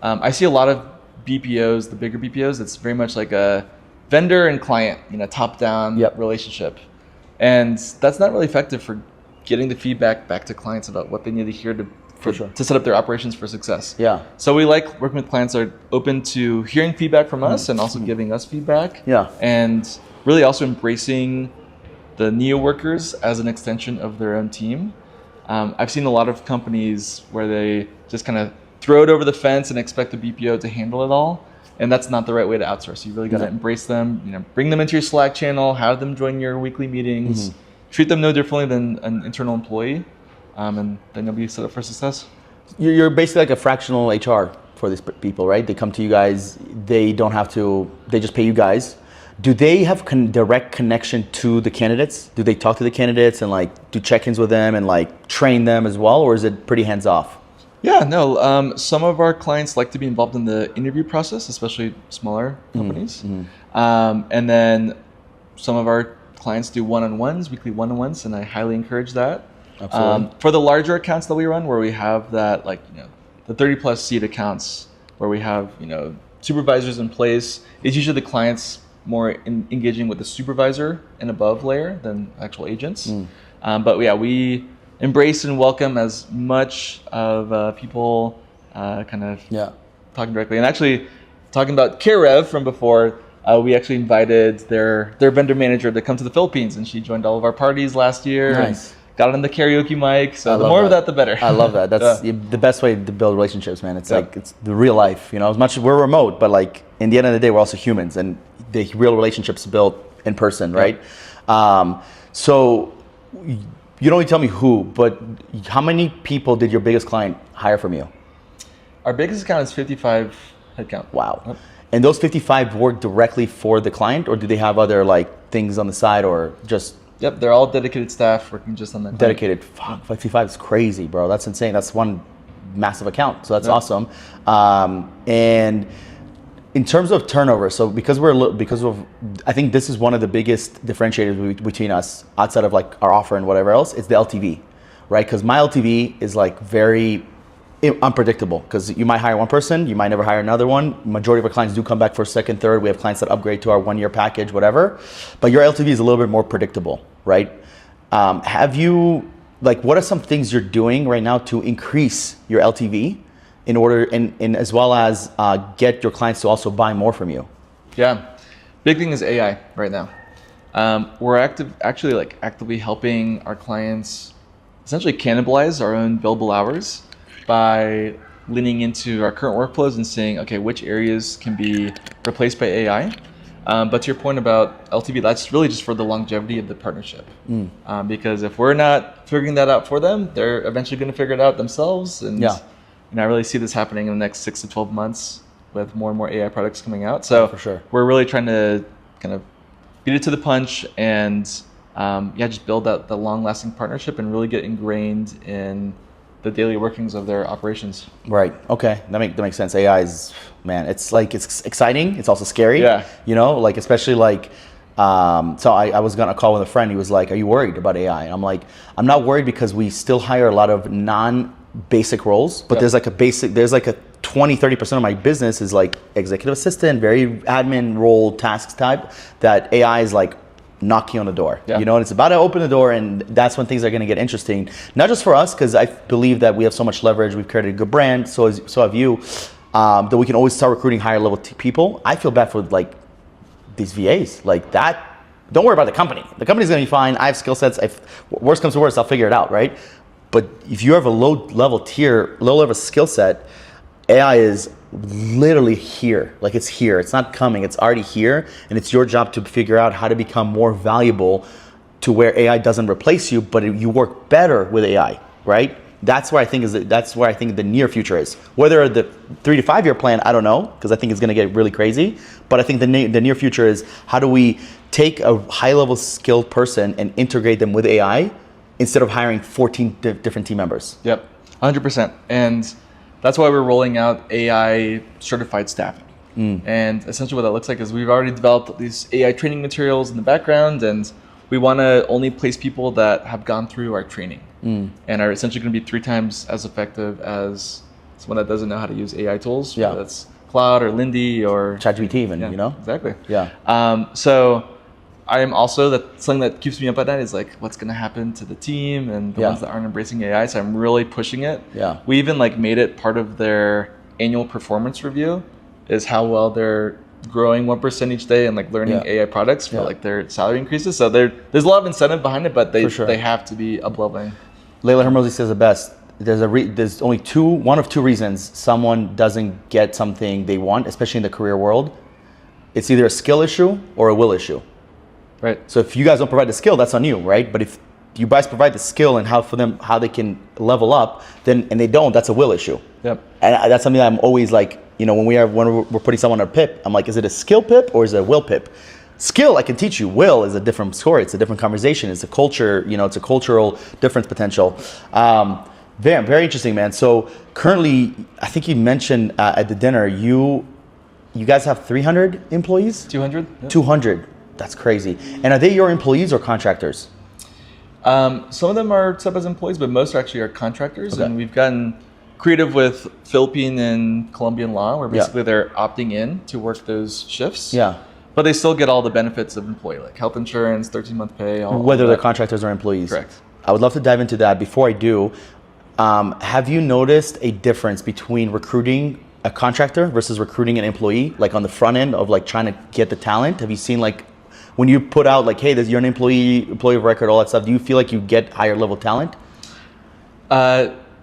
I see a lot of BPOs, the bigger BPOs, it's very much like a vendor and client, top-down relationship. And that's not really effective for getting the feedback back to clients about what they need to hear to set up their operations for success. So we like working with clients that are open to hearing feedback from us and also giving us feedback. And really also embracing the NeoWorkers as an extension of their own team. I've seen a lot of companies where they just kind of throw it over the fence and expect the BPO to handle it all. And that's not the right way to outsource. You really got to embrace them, bring them into your Slack channel, have them join your weekly meetings, treat them no differently than an internal employee, and then you'll be set up for success. You're basically like a fractional HR for these people, right? They come to you guys, they just pay you guys. Do they have direct connection to the candidates? Do they talk to the candidates and like do check-ins with them and like train them as well? Or is it pretty hands-off? Yeah, no. Some of our clients like to be involved in the interview process, especially smaller companies. And then some of our clients do one-on-ones, weekly one-on-ones, and I highly encourage that. Absolutely. For the larger accounts that we run, where we have that, like, the 30-plus seat accounts, where we have, supervisors in place, it's usually the clients more engaging with the supervisor and above layer than actual agents. But yeah, we embrace and welcome as much of people talking directly. And actually, talking about Karev from before, we actually invited their vendor manager to come to the Philippines, and she joined all of our parties last year. Nice. Got on the karaoke mic, so the more of that, the better. I love that. That's the best way to build relationships, man. It's like, it's the real life, as much as we're remote, but like in the end of the day, we're also humans, and the real relationships built in person, right? So you don't need to tell me who, but how many people did your biggest client hire from you? Our biggest account is 55 headcount. Wow. Yep. And those 55 work directly for the client, or do they have other like things on the side, or just... Yep, they're all dedicated staff working just on that. Dedicated. Fuck, 55 is crazy, bro. That's insane. That's one massive account. So that's awesome. And in terms of turnover, so I think this is one of the biggest differentiators between us outside of like our offer and whatever else. It's the LTV, right? Because my LTV is like very unpredictable, because you might hire one person, you might never hire another one. Majority of our clients do come back for second, third. We have clients that upgrade to our 1-year package, whatever. But your LTV is a little bit more predictable, right? Have you, like, what are some things you're doing right now to increase your LTV in order, and as well as get your clients to also buy more from you? Yeah, big thing is AI right now. We're actively helping our clients essentially cannibalize our own billable hours by leaning into our current workflows and saying, okay, which areas can be replaced by AI? But to your point about LTV, that's really just for the longevity of the partnership. Because if we're not figuring that out for them, they're eventually going to figure it out themselves. And I really see this happening in the next 6 to 12 months with more and more AI products coming out. So for sure, we're really trying to kind of beat it to the punch and just build out the long-lasting partnership and really get ingrained in the daily workings of their operations. Right. Okay. That makes sense. AI is, man, it's exciting. It's also scary. Yeah. You know, like, especially like, so I was on a call with a friend. He was like, are you worried about AI? And I'm like, I'm not worried, because we still hire a lot of non-basic roles, but there's like a 20-30% of my business is like executive assistant, very admin role tasks type, that AI is like knocking on the door, you know, and it's about to open the door, and that's when things are going to get interesting. Not just for us, because I believe that we have so much leverage, we've created a good brand, so have you, that we can always start recruiting higher level people. I feel bad for like these VAs, like that. Don't worry about the company. The company's going to be fine. I have skill sets. If worst comes to worst, I'll figure it out, right? But if you have a low level skill set, AI is literally here. Like, it's here. It's not coming. It's already here. And it's your job to figure out how to become more valuable to where AI doesn't replace you, but you work better with AI, right? That's where I think the near future is. Whether the 3 to 5 year plan, I don't know, because I think it's going to get really crazy. But I think the near future is, how do we take a high level skilled person and integrate them with AI instead of hiring 14 different team members? Yep, 100%. And that's why we're rolling out AI certified staffing. And essentially what that looks like is we've already developed these AI training materials in the background, and we want to only place people that have gone through our training and are essentially going to be 3 times as effective as someone that doesn't know how to use AI tools. Yeah. Whether that's Cloud or Lindy or ChatGPT even, you know? Exactly. Yeah. So I am also, something that keeps me up at night is like, what's going to happen to the team and the ones that aren't embracing AI. So I'm really pushing it. Yeah. We even like made it part of their annual performance review, is how well they're growing 1% each day and like learning AI products for like their salary increases. So there's a lot of incentive behind it, but they have to be up leveling. Layla Hermosi says it best. There's only 1 of 2 reasons someone doesn't get something they want, especially in the career world. It's either a skill issue or a will issue. Right. So if you guys don't provide the skill, that's on you, right? But if you guys provide the skill and how they can level up, then, and they don't, that's a will issue. Yep. And that's something that I'm always like, you know, when we're putting someone on a PIP, I'm like, is it a skill PIP or is it a will PIP? Skill, I can teach you. Will is a different story. It's a different conversation. It's a culture, you know, it's a cultural difference potential. Very, very interesting, man. So currently, I think you mentioned at the dinner, you guys have 300 employees? 200. Yep. 200. That's crazy. And are they your employees or contractors? Some of them are set up as employees, but most actually are contractors. Okay. And we've gotten creative with Philippine and Colombian law, where basically they're opting in to work those shifts. Yeah. But they still get all the benefits of employee, like health insurance, 13-month pay. Whether they're contractors or employees. Correct. I would love to dive into that. Before I do, have you noticed a difference between recruiting a contractor versus recruiting an employee, like on the front end of like trying to get the talent? Have you seen, like, when you put out like, hey, you're an employee of record, all that stuff, do you feel like you get higher level talent?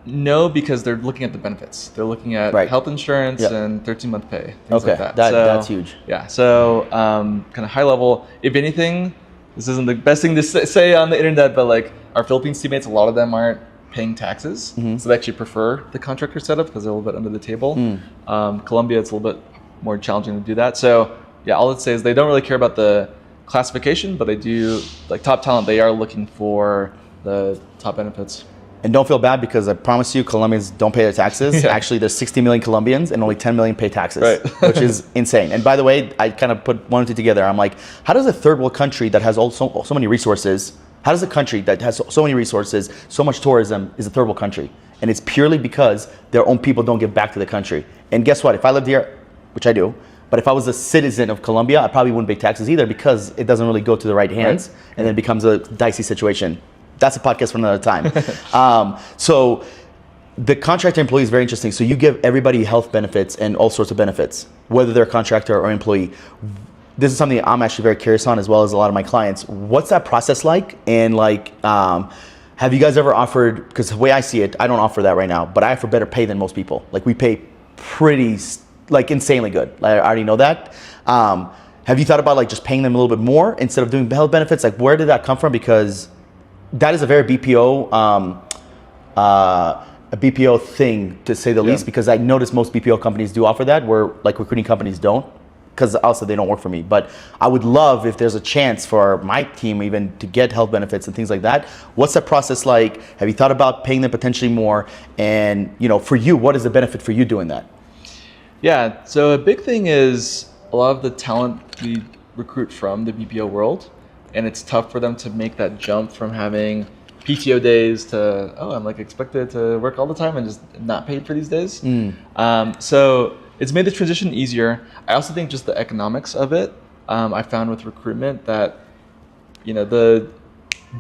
No, because they're looking at the benefits. They're looking at health insurance and 13-month pay, things like that. That's huge. Yeah, so kind of high level. If anything, this isn't the best thing to say on the internet, but like our Philippines teammates, a lot of them aren't paying taxes, so they actually prefer the contractor setup because they're a little bit under the table. Colombia, it's a little bit more challenging to do that. So yeah, all I'd say is they don't really care about the classification, but they do, like top talent, they are looking for the top benefits. And don't feel bad, because I promise you, Colombians don't pay their taxes. Yeah. Actually, there's 60 million Colombians and only 10 million pay taxes, which is insane. And by the way, I kind of put 1 and 2 together. I'm like, how does a third world country that has so many resources How does a country that has so many resources, so much tourism, is a third world country? And it's purely because their own people don't give back to the country. And guess what? If I lived here, which I do, but if I was a citizen of Colombia, I probably wouldn't pay taxes either because it doesn't really go to the right hands, and then it becomes a dicey situation. That's a podcast for another time. So the contractor employee is very interesting. So you give everybody health benefits and all sorts of benefits, whether they're a contractor or employee. This is something I'm actually very curious on, as well as a lot of my clients. What's that process like? And like, have you guys ever offered, because the way I see it, I don't offer that right now, but I offer better pay than most people. Like we pay pretty, like insanely good. I already know that. Have you thought about like just paying them a little bit more instead of doing health benefits? Like where did that come from? Because that is a very BPO, a BPO thing to say the least, because I notice most BPO companies do offer that, where like recruiting companies don't, because also they don't work for me. But I would love if there's a chance for my team even to get health benefits and things like that. What's that process like? Have you thought about paying them potentially more? And you know, for you, what is the benefit for you doing that? Yeah, so a big thing is a lot of the talent we recruit from the BPO world, and it's tough for them to make that jump from having PTO days to, oh, I'm like expected to work all the time and just not paid for these days. So it's made the transition easier. I also think just the economics of it, I found with recruitment that, you know, the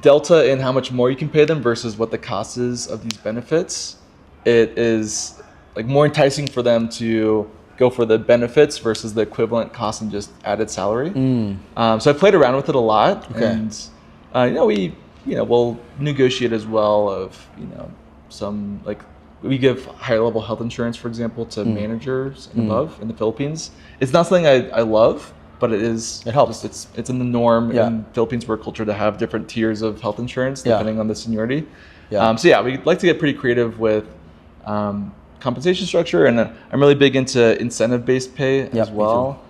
delta in how much more you can pay them versus what the cost is of these benefits, it is like more enticing for them to go for the benefits versus the equivalent cost and just added salary. So I played around with it a lot, and we'll negotiate as well of, you know, some, like we give higher level health insurance, for example, to managers and above in the Philippines. It's not something I love, but it helps. It's in the norm in Philippines work culture to have different tiers of health insurance depending on the seniority. So we like to get pretty creative with compensation structure, and I'm really big into incentive-based pay as well.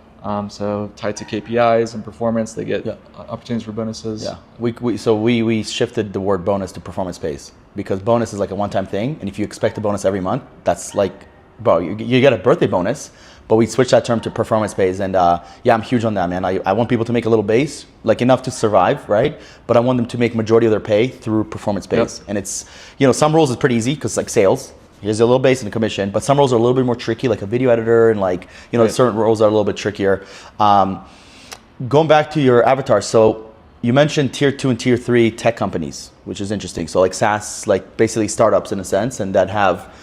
So tied to KPIs and performance, they get opportunities for bonuses. Yeah, we shifted the word bonus to performance-based, because bonus is like a one-time thing, and if you expect a bonus every month, that's like, bro, you get a birthday bonus, but we switched that term to performance-based, and I'm huge on that, man. I want people to make a little base, like enough to survive, right? But I want them to make majority of their pay through performance-based, and it's, you know, some roles is pretty easy because like sales. Here's a little base and a commission, but some roles are a little bit more tricky, like a video editor, and like, you know, certain roles are a little bit trickier. Going back to your avatar, so you mentioned tier 2 and tier 3 tech companies, which is interesting. So like SaaS, like basically startups in a sense, and that have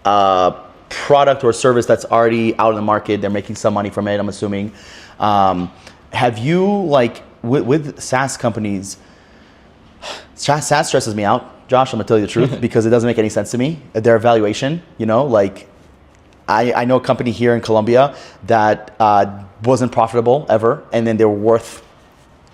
a product or service that's already out in the market. They're making some money from it, I'm assuming. Have you, like, with SaaS companies, SaaS stresses me out, Josh, I'm gonna tell you the truth, because it doesn't make any sense to me. Their valuation, you know, like I know a company here in Colombia that wasn't profitable ever, and then they were worth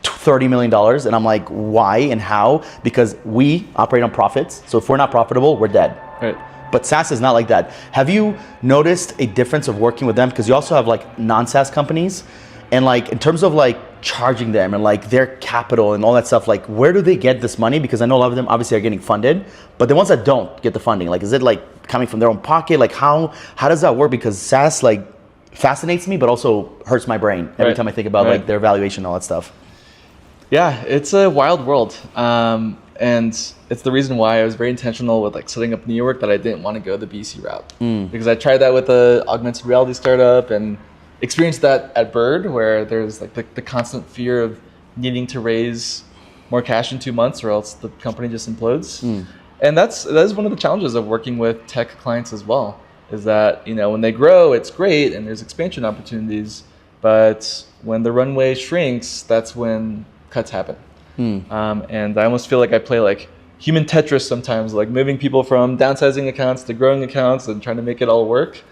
$30 million, and I'm like, why and how? Because we operate on profits, so if we're not profitable, we're dead. Right. But SaaS is not like that. Have you noticed a difference of working with them? Because you also have like non-SaaS companies, and like in terms of like charging them and like their capital and all that stuff, like where do they get this money? Because I know a lot of them obviously are getting funded, but the ones that don't get the funding, like is it like coming from their own pocket? Like how does that work? Because SaaS like fascinates me, but also hurts my brain every time I think about like their valuation and all that stuff. Yeah, it's a wild world. And it's the reason why I was very intentional with like setting up NeoWork, that I didn't want to go the VC route. Because I tried that with a augmented reality startup and experienced that at Bird, where there's like the constant fear of needing to raise more cash in 2 months or else the company just implodes. And that is one of the challenges of working with tech clients as well, is that, you know, when they grow, it's great and there's expansion opportunities, but when the runway shrinks, that's when cuts happen. And I almost feel like I play like human Tetris sometimes, like moving people from downsizing accounts to growing accounts and trying to make it all work.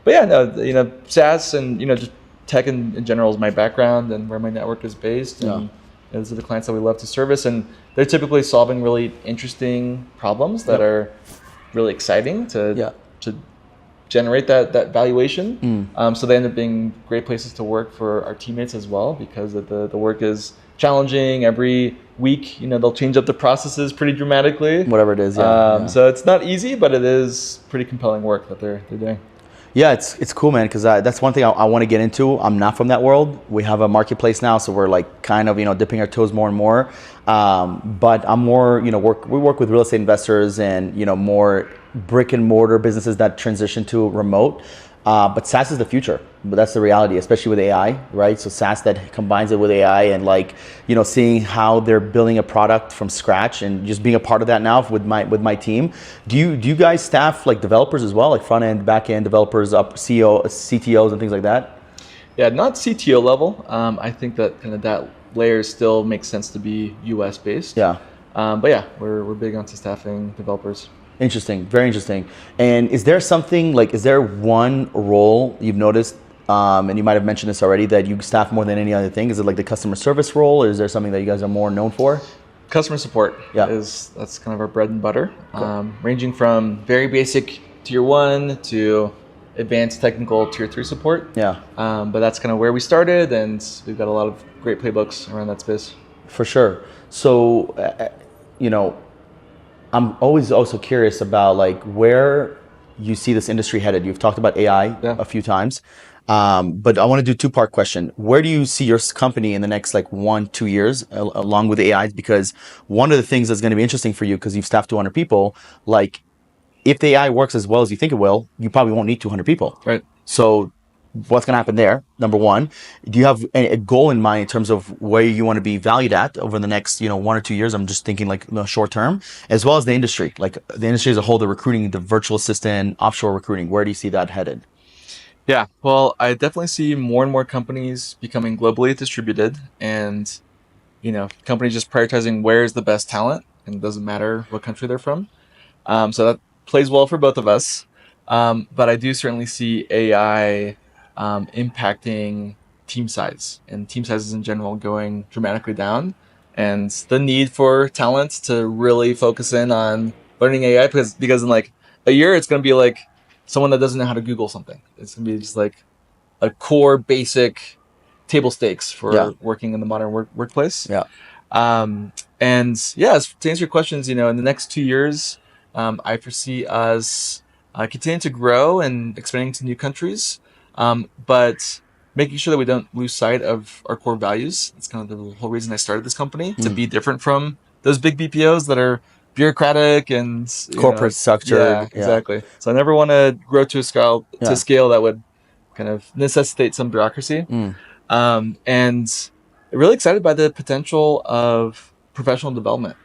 But yeah, no, you know, SaaS and, you know, just tech in general is my background and where my network is based. And those are the clients that we love to service. And they're typically solving really interesting problems that are really exciting to generate that valuation. So they end up being great places to work for our teammates as well, because the work is challenging. Every week, you know, they'll change up the processes pretty dramatically. Whatever it is, So it's not easy, but it is pretty compelling work that they're doing. Yeah, it's cool, man, because that's one thing I want to get into. I'm not from that world. We have a marketplace now, so we're like kind of, dipping our toes more and more. But I'm more, we work with real estate investors and, more brick and mortar businesses that transition to remote. But SaaS is the future, but that's the reality, especially with AI, right? So SaaS that combines it with AI and seeing how they're building a product from scratch and just being a part of that now with my team. Do you guys staff like developers as well, like front end, back end developers, CTOs and things like that? Yeah, not CTO level. I think that kind of that layer still makes sense to be US based. Yeah. But yeah, we're big onto staffing developers. Interesting, very interesting. And is there one role you've noticed, and you might have mentioned this already, that you staff more than any other thing? Is it like the customer service role, or is there something that you guys are more known for? Customer support that's kind of our bread and butter, ranging from very basic tier 1 to advanced technical tier 3 support. Yeah. But that's kind of where we started, and we've got a lot of great playbooks around that space. For sure. So, I'm always also curious about like where you see this industry headed. You've talked about AI a few times, but I want to do a two-part question. Where do you see your company in the next 1-2 years along with AI? Because one of the things that's going to be interesting for you, because you've staffed 200 people, if the AI works as well as you think it will, you probably won't need 200 people. Right. So what's going to happen there? Number one, do you have a goal in mind in terms of where you want to be valued at over the next, 1 or 2 years? I'm just thinking short term, as well as the industry, the industry as a whole, the recruiting, the virtual assistant, offshore recruiting. Where do you see that headed? Yeah, well, I definitely see more and more companies becoming globally distributed, and, companies just prioritizing where's the best talent, and it doesn't matter what country they're from. So that plays well for both of us. But I do certainly see AI impacting team size and team sizes in general going dramatically down, and the need for talent to really focus in on learning AI because in a year it's going to be like someone that doesn't know how to Google something. It's going to be just like a core basic table stakes for working in the modern workplace. Yeah. And yeah, to answer your questions, in the next 2 years, I foresee us continuing to grow and expanding to new countries. But making sure that we don't lose sight of our core values. That's kind of the whole reason I started this company, to be different from those big BPOs that are bureaucratic and corporate structured. Yeah, exactly. So I never want to grow to a scale that would kind of necessitate some bureaucracy. And really excited by the potential of professional development,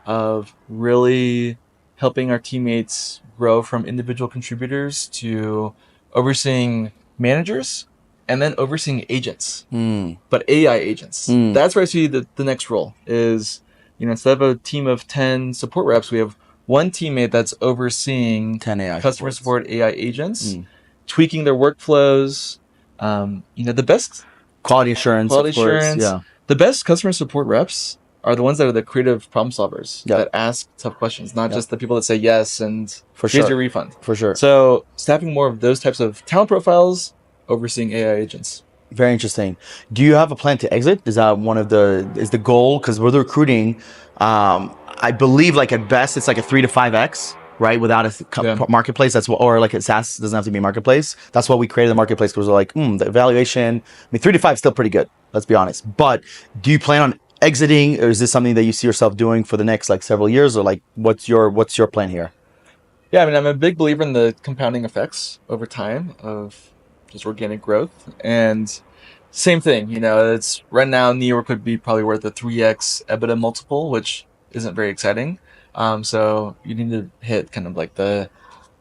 of really helping our teammates grow from individual contributors to overseeing managers, and then overseeing agents, but AI agents. That's where I see the next role is, instead of a team of 10 support reps, we have one teammate that's overseeing 10 AI customer support AI agents, tweaking their workflows. The best quality assurance. Yeah. The best customer support reps are the ones that are the creative problem solvers that ask tough questions, not just the people that say yes and here's your refund. For sure. So staffing more of those types of talent profiles, overseeing AI agents. Very interesting. Do you have a plan to exit? Is that is the goal? Because with recruiting, I believe at best it's a 3 to 5x, right? Without a marketplace, or a SaaS doesn't have to be a marketplace. That's why we created the marketplace, because we're the evaluation. 3 to 5 is still pretty good. Let's be honest. But do you plan on exiting, or is this something that you see yourself doing for the next several years, or what's your plan here? Yeah, I'm a big believer in the compounding effects over time of just organic growth. And same thing, it's right now NeoWork would be probably worth a 3x EBITDA multiple, which isn't very exciting. So you need to hit kind of the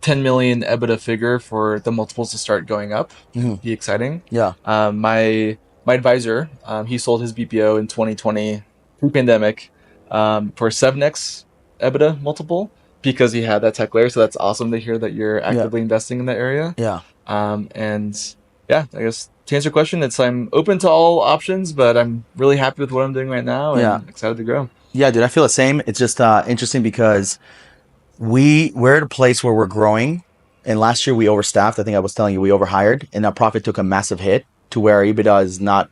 10 million EBITDA figure for the multiples to start going up. Be exciting. Yeah. My advisor, he sold his BPO in 2020 pre-pandemic for 7x EBITDA multiple because he had that tech layer. So that's awesome to hear that you're actively investing in that area. Yeah. And yeah, I guess to answer your question, I'm open to all options, but I'm really happy with what I'm doing right now and excited to grow. Yeah, dude, I feel the same. It's just interesting because we're at a place where we're growing. And last year we overstaffed. I think I was telling you we overhired, and our profit took a massive hit to where EBITDA is not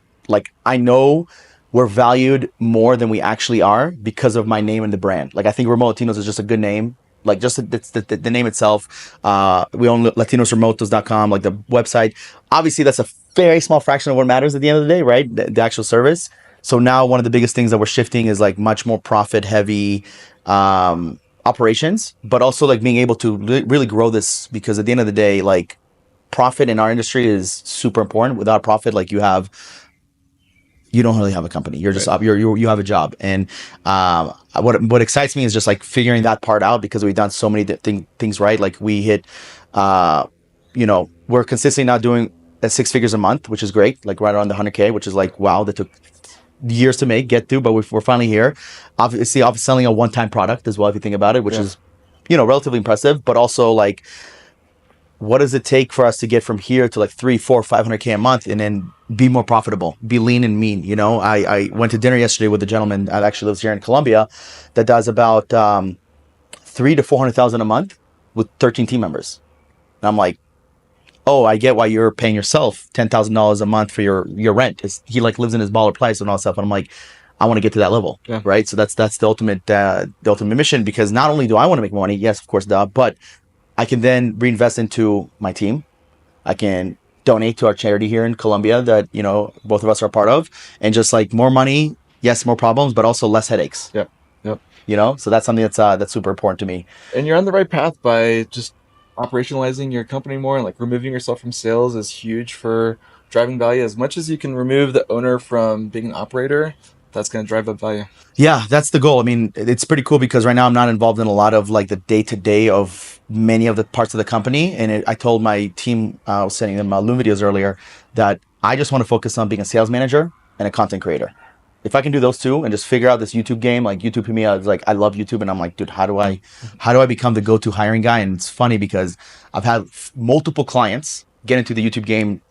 I know we're valued more than we actually are because of my name and the brand. I think Remote Latinos is just a good name. Like just the name itself. We own latinosremotos.com, like the website. Obviously, that's a very small fraction of what matters at the end of the day, right? The actual service. So now one of the biggest things that we're shifting is like much more profit heavy operations, but also like being able to really grow this, because at the end of the day, like profit in our industry is super important. Without profit, like you don't really have a company. You're just Right. you have a job. And what excites me is just like figuring that part out, because we've done so many things right. Like we hit, we're consistently now doing 6 figures a month, which is great. Like right around the 100K, which is like, wow, that took years to get to, but we're finally here. Obviously selling a one-time product as well, if you think about it, which is, relatively impressive, but also like, what does it take for us to get from here to like 300, 400, 500K a month and then be more profitable, be lean and mean? I went to dinner yesterday with a gentleman that actually lives here in Colombia that does about 300 to 400,000 a month with 13 team members. And I'm like, oh, I get why you're paying yourself $10,000 a month for your rent. He like lives in his baller place and all that stuff. And I'm like, I want to get to that level, right? So that's the ultimate mission, because not only do I want to make money, yes, of course, but I can then reinvest into my team. I can donate to our charity here in Colombia that, both of us are a part of, and just like more money, yes, more problems, but also less headaches. Yep. So that's something that's super important to me. And you're on the right path by just operationalizing your company more, and like removing yourself from sales is huge for driving value. As much as you can remove the owner from being an operator, that's going to drive up value. Yeah, that's the goal. I mean, it's pretty cool because right now I'm not involved in a lot of like the day-to-day of many of the parts of the company. And I told my team, I was sending them Loom videos earlier, that I just want to focus on being a sales manager and a content creator. If I can do those two and just figure out this YouTube game, like YouTube to me, I was like, I love YouTube, and I'm like, dude, how do I become the go-to hiring guy? And it's funny because I've had multiple clients get into the YouTube game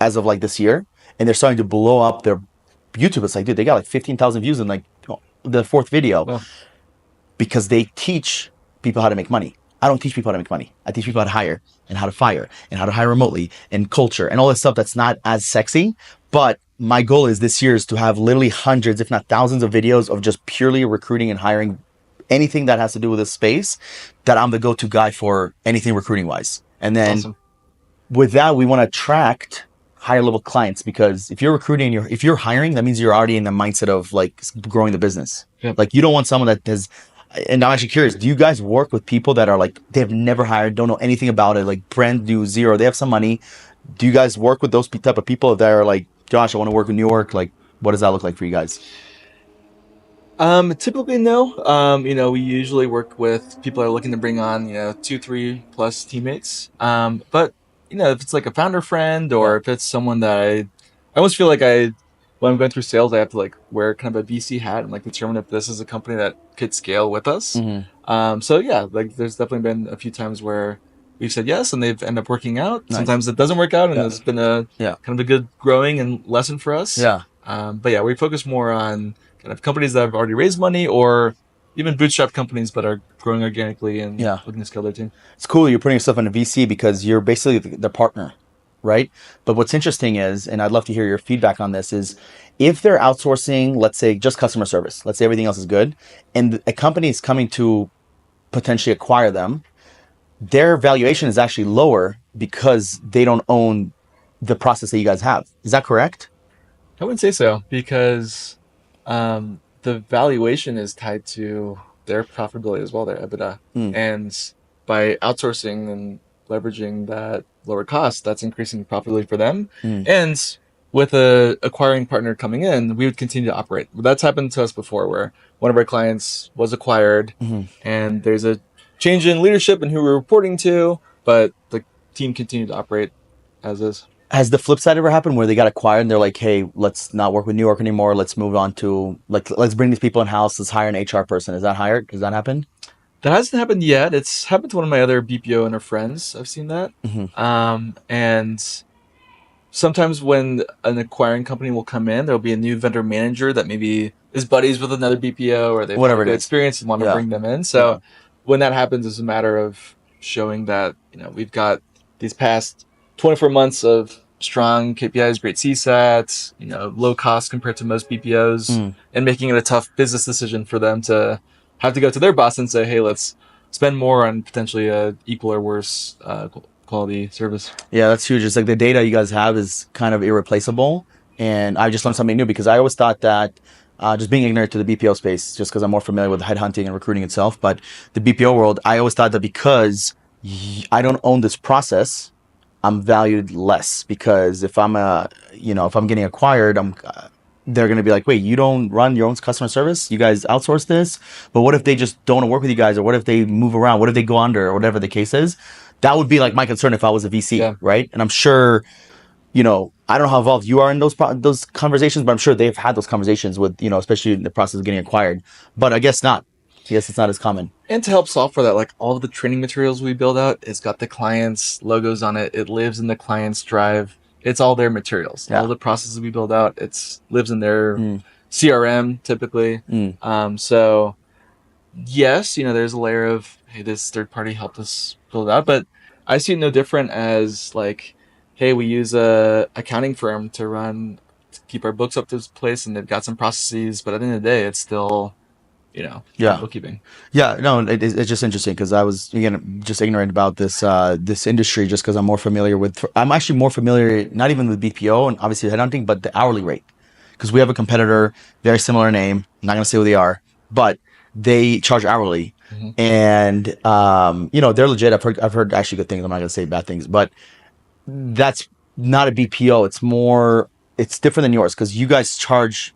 as of like this year, and they're starting to blow up their YouTube. It's like, dude, they got like 15,000 views in like the 4th video, because they teach people how to make money. I don't teach people how to make money. I teach people how to hire and how to fire and how to hire remotely and culture and all this stuff that's not as sexy. But my goal is this year is to have literally hundreds, if not thousands of videos of just purely recruiting and hiring, anything that has to do with this space, that I'm the go-to guy for anything recruiting wise. And then with that, we want to attract higher level clients, because if you're recruiting and if you're hiring, that means you're already in the mindset of like growing the business. Like you don't want someone that has, and I'm actually curious, do you guys work with people that are like, they've never hired, don't know anything about it, like brand new, zero, they have some money? Do you guys work with those type of people that are like, Josh, I want to work with NeoWork? Like, what does that look like for you guys? Typically no. We usually work with people that are looking to bring on, 2, 3+ teammates. But if it's like a founder friend, or if it's someone that I almost feel like when I'm going through sales, I have to like wear kind of a VC hat and like determine if this is a company that could scale with us. So yeah, like there's definitely been a few times where we've said yes and they've ended up working out. Nice. Sometimes it doesn't work out, and it's been a kind of a good growing and lesson for us. But yeah, we focus more on kind of companies that have already raised money, or even bootstrap companies that are growing organically and looking to scale their team. It's cool you're putting yourself in a VC, because you're basically the partner, right? But what's interesting is, and I'd love to hear your feedback on this, is if they're outsourcing, let's say just customer service, let's say everything else is good, and a company is coming to potentially acquire them, their valuation is actually lower because they don't own the process that you guys have. Is that correct? I wouldn't say so, because the valuation is tied to their profitability as well, their EBITDA. And by outsourcing and leveraging that lower cost, that's increasing the profitability for them. And with a acquiring partner coming in, we would continue to operate. That's happened to us before, where one of our clients was acquired, and there's a change in leadership and who we're reporting to, but the team continued to operate as is. Has the flip side ever happened where they got acquired and they're like, hey, let's not work with NeoWork anymore. Let's move on to, like, let's bring these people in-house. Let's hire an HR person. Is that hired? Does that happen? That hasn't happened yet. It's happened to one of my other BPO and her friends. I've seen that. And sometimes when an acquiring company will come in, there'll be a new vendor manager that maybe is buddies with another BPO, or they've had good experience and want to bring them in. So when that happens, it's a matter of showing that, we've got these past 24 months of strong KPIs, great CSATs, low cost compared to most BPOs, and making it a tough business decision for them to have to go to their boss and say, hey, let's spend more on potentially a equal or worse quality service. Yeah, that's huge. It's like the data you guys have is kind of irreplaceable. And I just learned something new because I always thought that just being ignorant to the BPO space, just because I'm more familiar with headhunting and recruiting itself, but the BPO world, I always thought that because I don't own this process, I'm valued less because if I'm if I'm getting acquired, they're going to be like, wait, you don't run your own customer service? You guys outsource this? But what if they just don't want to work with you guys? Or what if they move around? What if they go under or whatever the case is? That would be like my concern if I was a VC, right? And I'm sure, I don't know how involved you are in those conversations, but I'm sure they've had those conversations with, especially in the process of getting acquired. But I guess not. I guess it's not as common. And to help solve for that, like all of the training materials we build out, it's got the client's logos on it. It lives in the client's drive. It's all their materials. Yeah. All the processes we build out, it lives in their CRM typically. So yes, there's a layer of, hey, this third party helped us build it out, but I see it no different as like, hey, we use a accounting firm to keep our books up to this place, and they've got some processes, but at the end of the day, it's still, bookkeeping. Yeah, no, it's just interesting because I was, again, just ignorant about this industry just because I'm actually more familiar, not even with BPO and obviously headhunting, but the hourly rate. Because we have a competitor, very similar name, I'm not going to say who they are, but they charge hourly. And, they're legit. I've heard actually good things. I'm not going to say bad things, but that's not a BPO. It's different than yours because you guys charge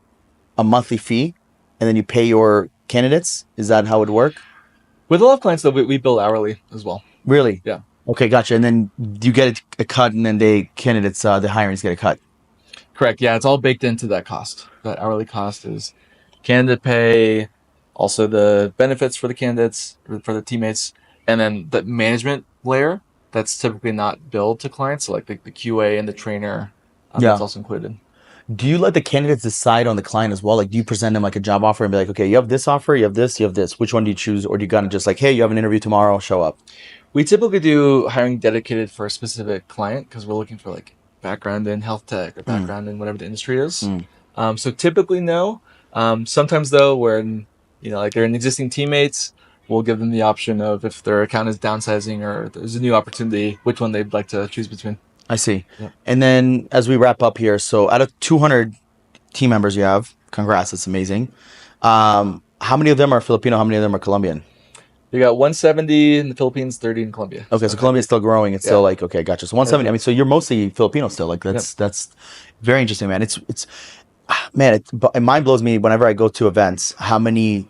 a monthly fee and then you pay your candidates. Is that how it would work? With a lot of clients, though, we bill hourly as well. Really? Yeah. Okay, gotcha. And then you get a cut, and then the hirings get a cut. Correct. Yeah, it's all baked into that cost. That hourly cost is candidate pay, also the benefits for the candidates, for the teammates, and then the management layer that's typically not billed to clients, so like the QA and the trainer. That's also included. Do you let the candidates decide on the client as well? Like, do you present them like a job offer and be like, okay, you have this offer, you have this, you have this. Which one do you choose? Or do you kind of just like, hey, you have an interview tomorrow, show up? We typically do hiring dedicated for a specific client because we're looking for like background in health tech or background in whatever the industry is. So typically no. Sometimes though, when like they're an existing teammates, we'll give them the option of if their account is downsizing or there's a new opportunity, which one they'd like to choose between. I see. Yeah. And then as we wrap up here, so out of 200 team members you have, congrats, that's amazing. How many of them are Filipino? How many of them are Colombian? You got 170 in the Philippines, 30 in Colombia. Okay, so Colombia is still growing. It's still like, okay, gotcha. So 170. I mean, so you're mostly Filipino still. Like that's very interesting, man. It mind blows me whenever I go to events how many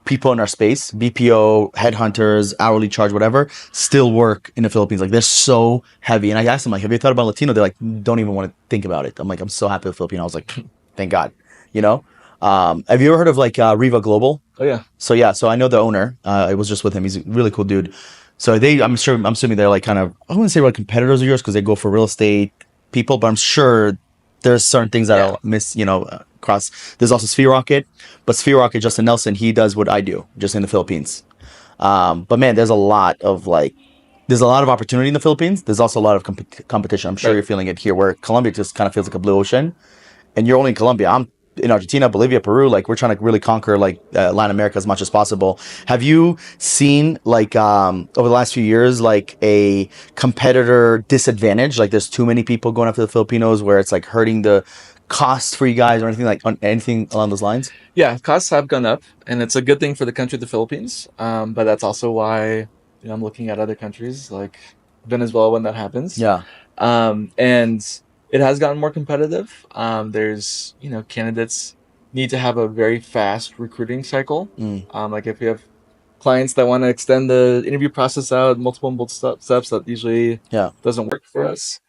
people in our space, BPO, headhunters, hourly charge, whatever, still work in the Philippines. Like they're so heavy. And I asked them, like, have you thought about Latino? They're like, don't even want to think about it. I'm like, I'm so happy with Filipino. I was like, thank God, Have you ever heard of like Riva Global? Oh yeah. So I know the owner. I was just with him. He's a really cool dude. So I'm assuming they're like kind of, I wouldn't say like competitors of yours because they go for real estate people, but I'm sure there's certain things that I'll miss, across. There's also Sphere Rocket, but Sphere Rocket, Justin Nelson, he does what I do, just in the Philippines. But man, there's a lot of opportunity in the Philippines. There's also a lot of competition. I'm sure you're feeling it here, where Colombia just kind of feels like a blue ocean, and you're only in Colombia. I'm in Argentina, Bolivia, Peru. Like we're trying to really conquer Latin America as much as possible. Have you seen over the last few years like a competitor disadvantage? Like there's too many people going after the Filipinos, where it's like hurting the cost for you guys or anything along those lines? Yeah, costs have gone up, and it's a good thing for the country of the Philippines. But that's also why I'm looking at other countries like Venezuela when that happens. Yeah. And it has gotten more competitive. There's, candidates need to have a very fast recruiting cycle. Like if we have clients that want to extend the interview process out multiple steps, that usually doesn't work for us.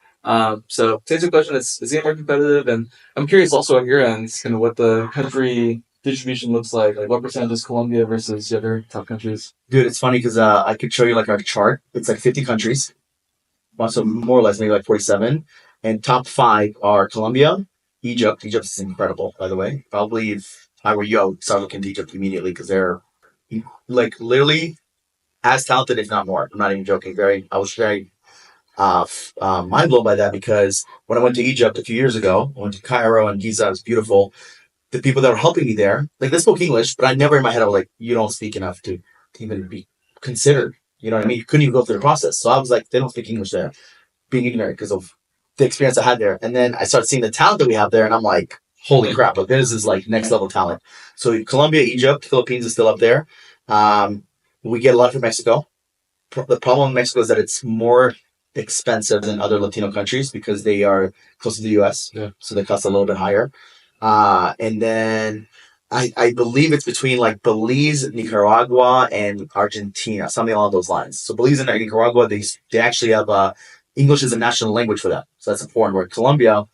So to answer your question, it's getting more competitive, and I'm curious also on your end, kind of what the country distribution looks like what percentage is Colombia versus the other top countries. Dude, it's funny because I could show you like our chart. It's like 50 countries, so more or less maybe like 47, and top 5 are Colombia, Egypt. Egypt is incredible, by the way. Probably if I were you, I would start looking to Egypt immediately because they're like literally as talented, if not more. I'm not even joking. I was very mind blown by that because when I went to Egypt a few years ago, I went to Cairo and Giza. It was beautiful. The people that were helping me there, like they spoke English, but I never in my head I was like, you don't speak enough to even be considered. You know what I mean? You couldn't even go through the process. So I was like, they don't speak English there, being ignorant because of the experience I had there. And then I started seeing the talent that we have there, and I'm like, holy crap, but this is like next level talent. So Colombia, Egypt, Philippines is still up there. We get a lot from Mexico. The problem in Mexico is that it's more expensive than other Latino countries because they are close to the US. Yeah. So they cost a little bit higher. And then I believe it's between like Belize, Nicaragua, and Argentina, something along those lines. So Belize and Nicaragua, they actually have English is a national language for them. So that's a foreign word. Colombia,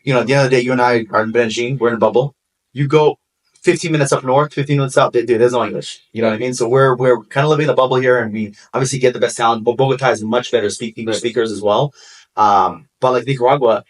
you know, at the end of the day, you and I are in Beijing, we're in a bubble. You go 15 minutes up north, 15 minutes south, dude, there's no English. You know what I mean? So we're kind of living in a bubble here, and we obviously get the best talent. But Bogota is much better English speakers as well. But like Nicaragua,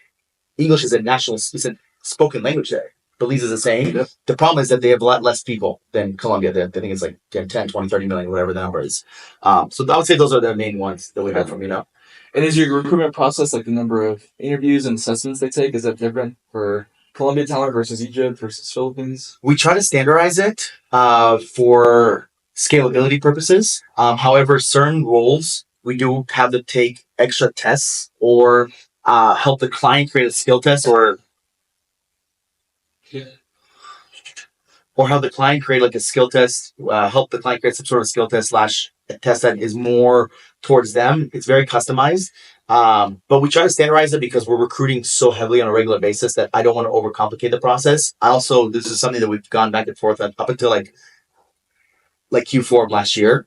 English is a spoken language there. Belize is the same. Yep. The problem is that they have a lot less people than Colombia. I think it's like 10, 20, 30 million, whatever the number is. So I would say those are the main ones that we have from, you know. And is your recruitment process, like the number of interviews and assessments they take, is that different for Colombian talent versus Egypt versus Philippines? We try to standardize it for scalability purposes. However, certain roles, we do have to take extra tests or help the client create a skill test or have the client create like a skill test, help the client create some sort of skill test / a test that is more towards them. It's very customized. But we try to standardize it because we're recruiting so heavily on a regular basis that I don't want to overcomplicate the process. This is something that we've gone back and forth up until like Q4 of last year.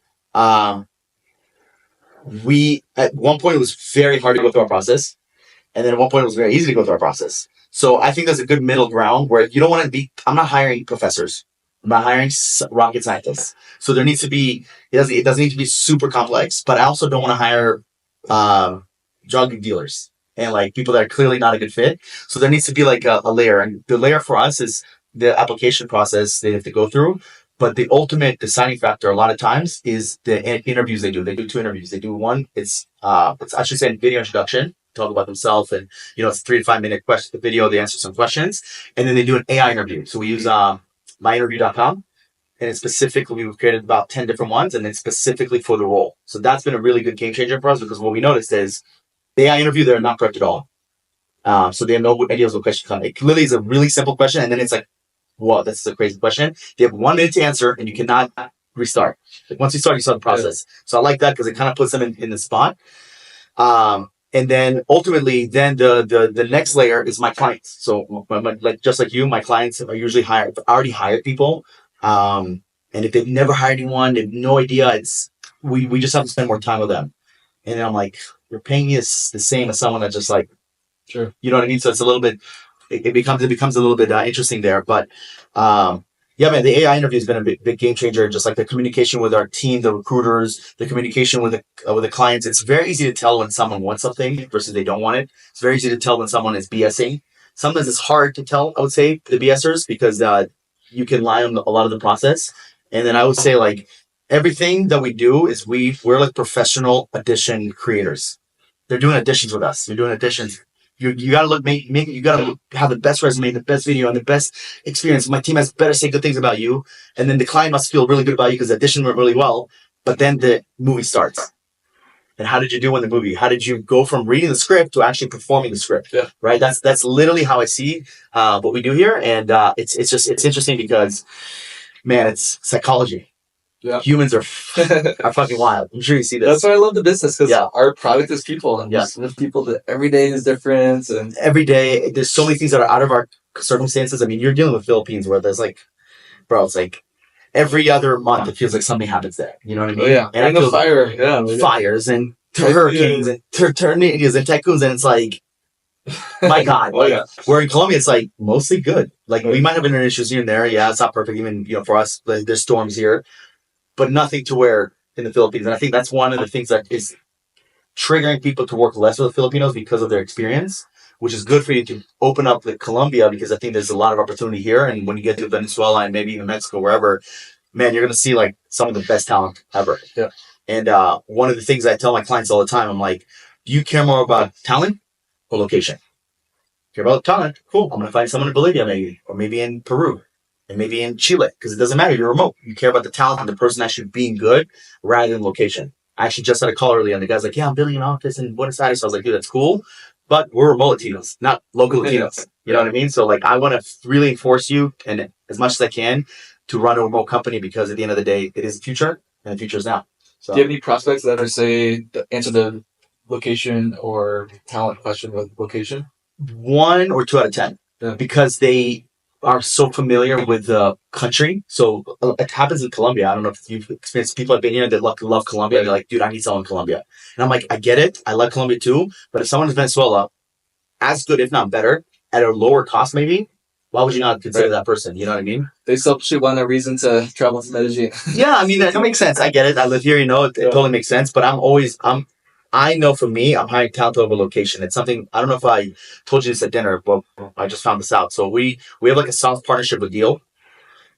We, at one point, it was very hard to go through our process. And then at one point, it was very easy to go through our process. So I think there's a good middle ground where you don't want to be, I'm not hiring professors. I'm not hiring rocket scientists. So there needs to be, it doesn't need to be super complex, but I also don't want to hire drug dealers and like people that are clearly not a good fit. So there needs to be like a layer. And the layer for us is the application process they have to go through. But the ultimate deciding factor a lot of times is the interviews they do. They do 2 interviews. They do one, it's actually saying video introduction, talk about themselves, and you know, it's a 3 to 5 minute video. They answer some questions, and then they do an AI interview. So we use myinterview.com, and it's specifically, we've created about 10 different ones, and it's specifically for the role. So that's been a really good game changer for us, because what we noticed is the AI interview, they're not correct at all. So they have no ideas what question come. It literally is a really simple question, and then it's like, wow, that's a crazy question. They have 1 minute to answer, and you cannot restart. Like once you start the process. Yeah. So I like that because it kind of puts them in the spot. And then ultimately, then the next layer is my clients. So like just like you, my clients are usually already hired people. And if they've never hired anyone, they have no idea. We just have to spend more time with them. And then I'm like, you're paying me the same as someone that just like, sure, you know what I mean? So it's a little bit, it becomes a little bit interesting there. But yeah, man, the AI interview has been a big game changer. Just like the communication with our team, the recruiters, the communication with the clients. It's very easy to tell when someone wants something versus they don't want it. It's very easy to tell when someone is BSing. Sometimes it's hard to tell, I would say, the BSers, because you can lie on a lot of the process. And then I would say, like, everything that we do is we're like professional addition creators. They're doing additions with us. They're doing additions. You gotta you gotta have the best resume, the best video, and the best experience. My team has better say good things about you, and then the client must feel really good about you because the audition went really well. But then the movie starts. And how did you do in the movie? How did you go from reading the script to actually performing the script? Yeah. Right. That's literally how I see what we do here, and it's interesting because, man, it's psychology. Yeah. Humans are fucking wild. I'm sure you see this. That's why I love the business, because our product is people, and just with people that every day is different, and every day there's so many things that are out of our circumstances. I mean, you're dealing with Philippines where there's like, bro, it's like every other month it feels like something happens there. You know what I mean? Oh, yeah. And the fire, fires and hurricanes and tornadoes and typhoons, and it's like, my God. Where in Colombia, it's like mostly good. Like we might have internet issues here and there. Yeah, it's not perfect. Even for us, like, there's storms here. But nothing to where in the Philippines. And I think that's one of the things that is triggering people to work less with the Filipinos because of their experience, which is good for you to open up the Colombia, because I think there's a lot of opportunity here. And when you get to Venezuela and maybe even Mexico, wherever, man, you're going to see like some of the best talent ever. Yeah. And one of the things I tell my clients all the time, I'm like, do you care more about talent or location? Care about talent? Cool. I'm going to find someone in Bolivia maybe, or maybe in Peru. and maybe in Chile, because it doesn't matter. You're remote. You care about the talent and the person actually being good rather than location. I actually just had a call earlier, and the guy's like, "Yeah, I'm building an office in Buenos Aires." So I was like, "Dude, that's cool, but we're remote Latinos, not local Latinos." You know what I mean? So like, I want to really enforce you, and as much as I can, to run a remote company, because at the end of the day, it is the future, and the future is now. So, do you have any prospects that are answer the location or talent question with location? 1 or 2 out of 10, because they are so familiar with the country. So it happens in Colombia. I don't know if you've experienced people have been here that love Colombia. They're like, dude, I need someone in Colombia. And I'm like, I get it. I love Colombia too. But if someone in Venezuela, as good, if not better, at a lower cost, maybe, why would you not consider that person? You know what I mean? They selfishly want a reason to travel to Medellin. Yeah, I mean, that makes sense. I get it. I live here, it totally makes sense. But I know for me, I'm hiring talent over location. It's something, I don't know if I told you this at dinner, but I just found this out. So we have like a sales partnership with Deal,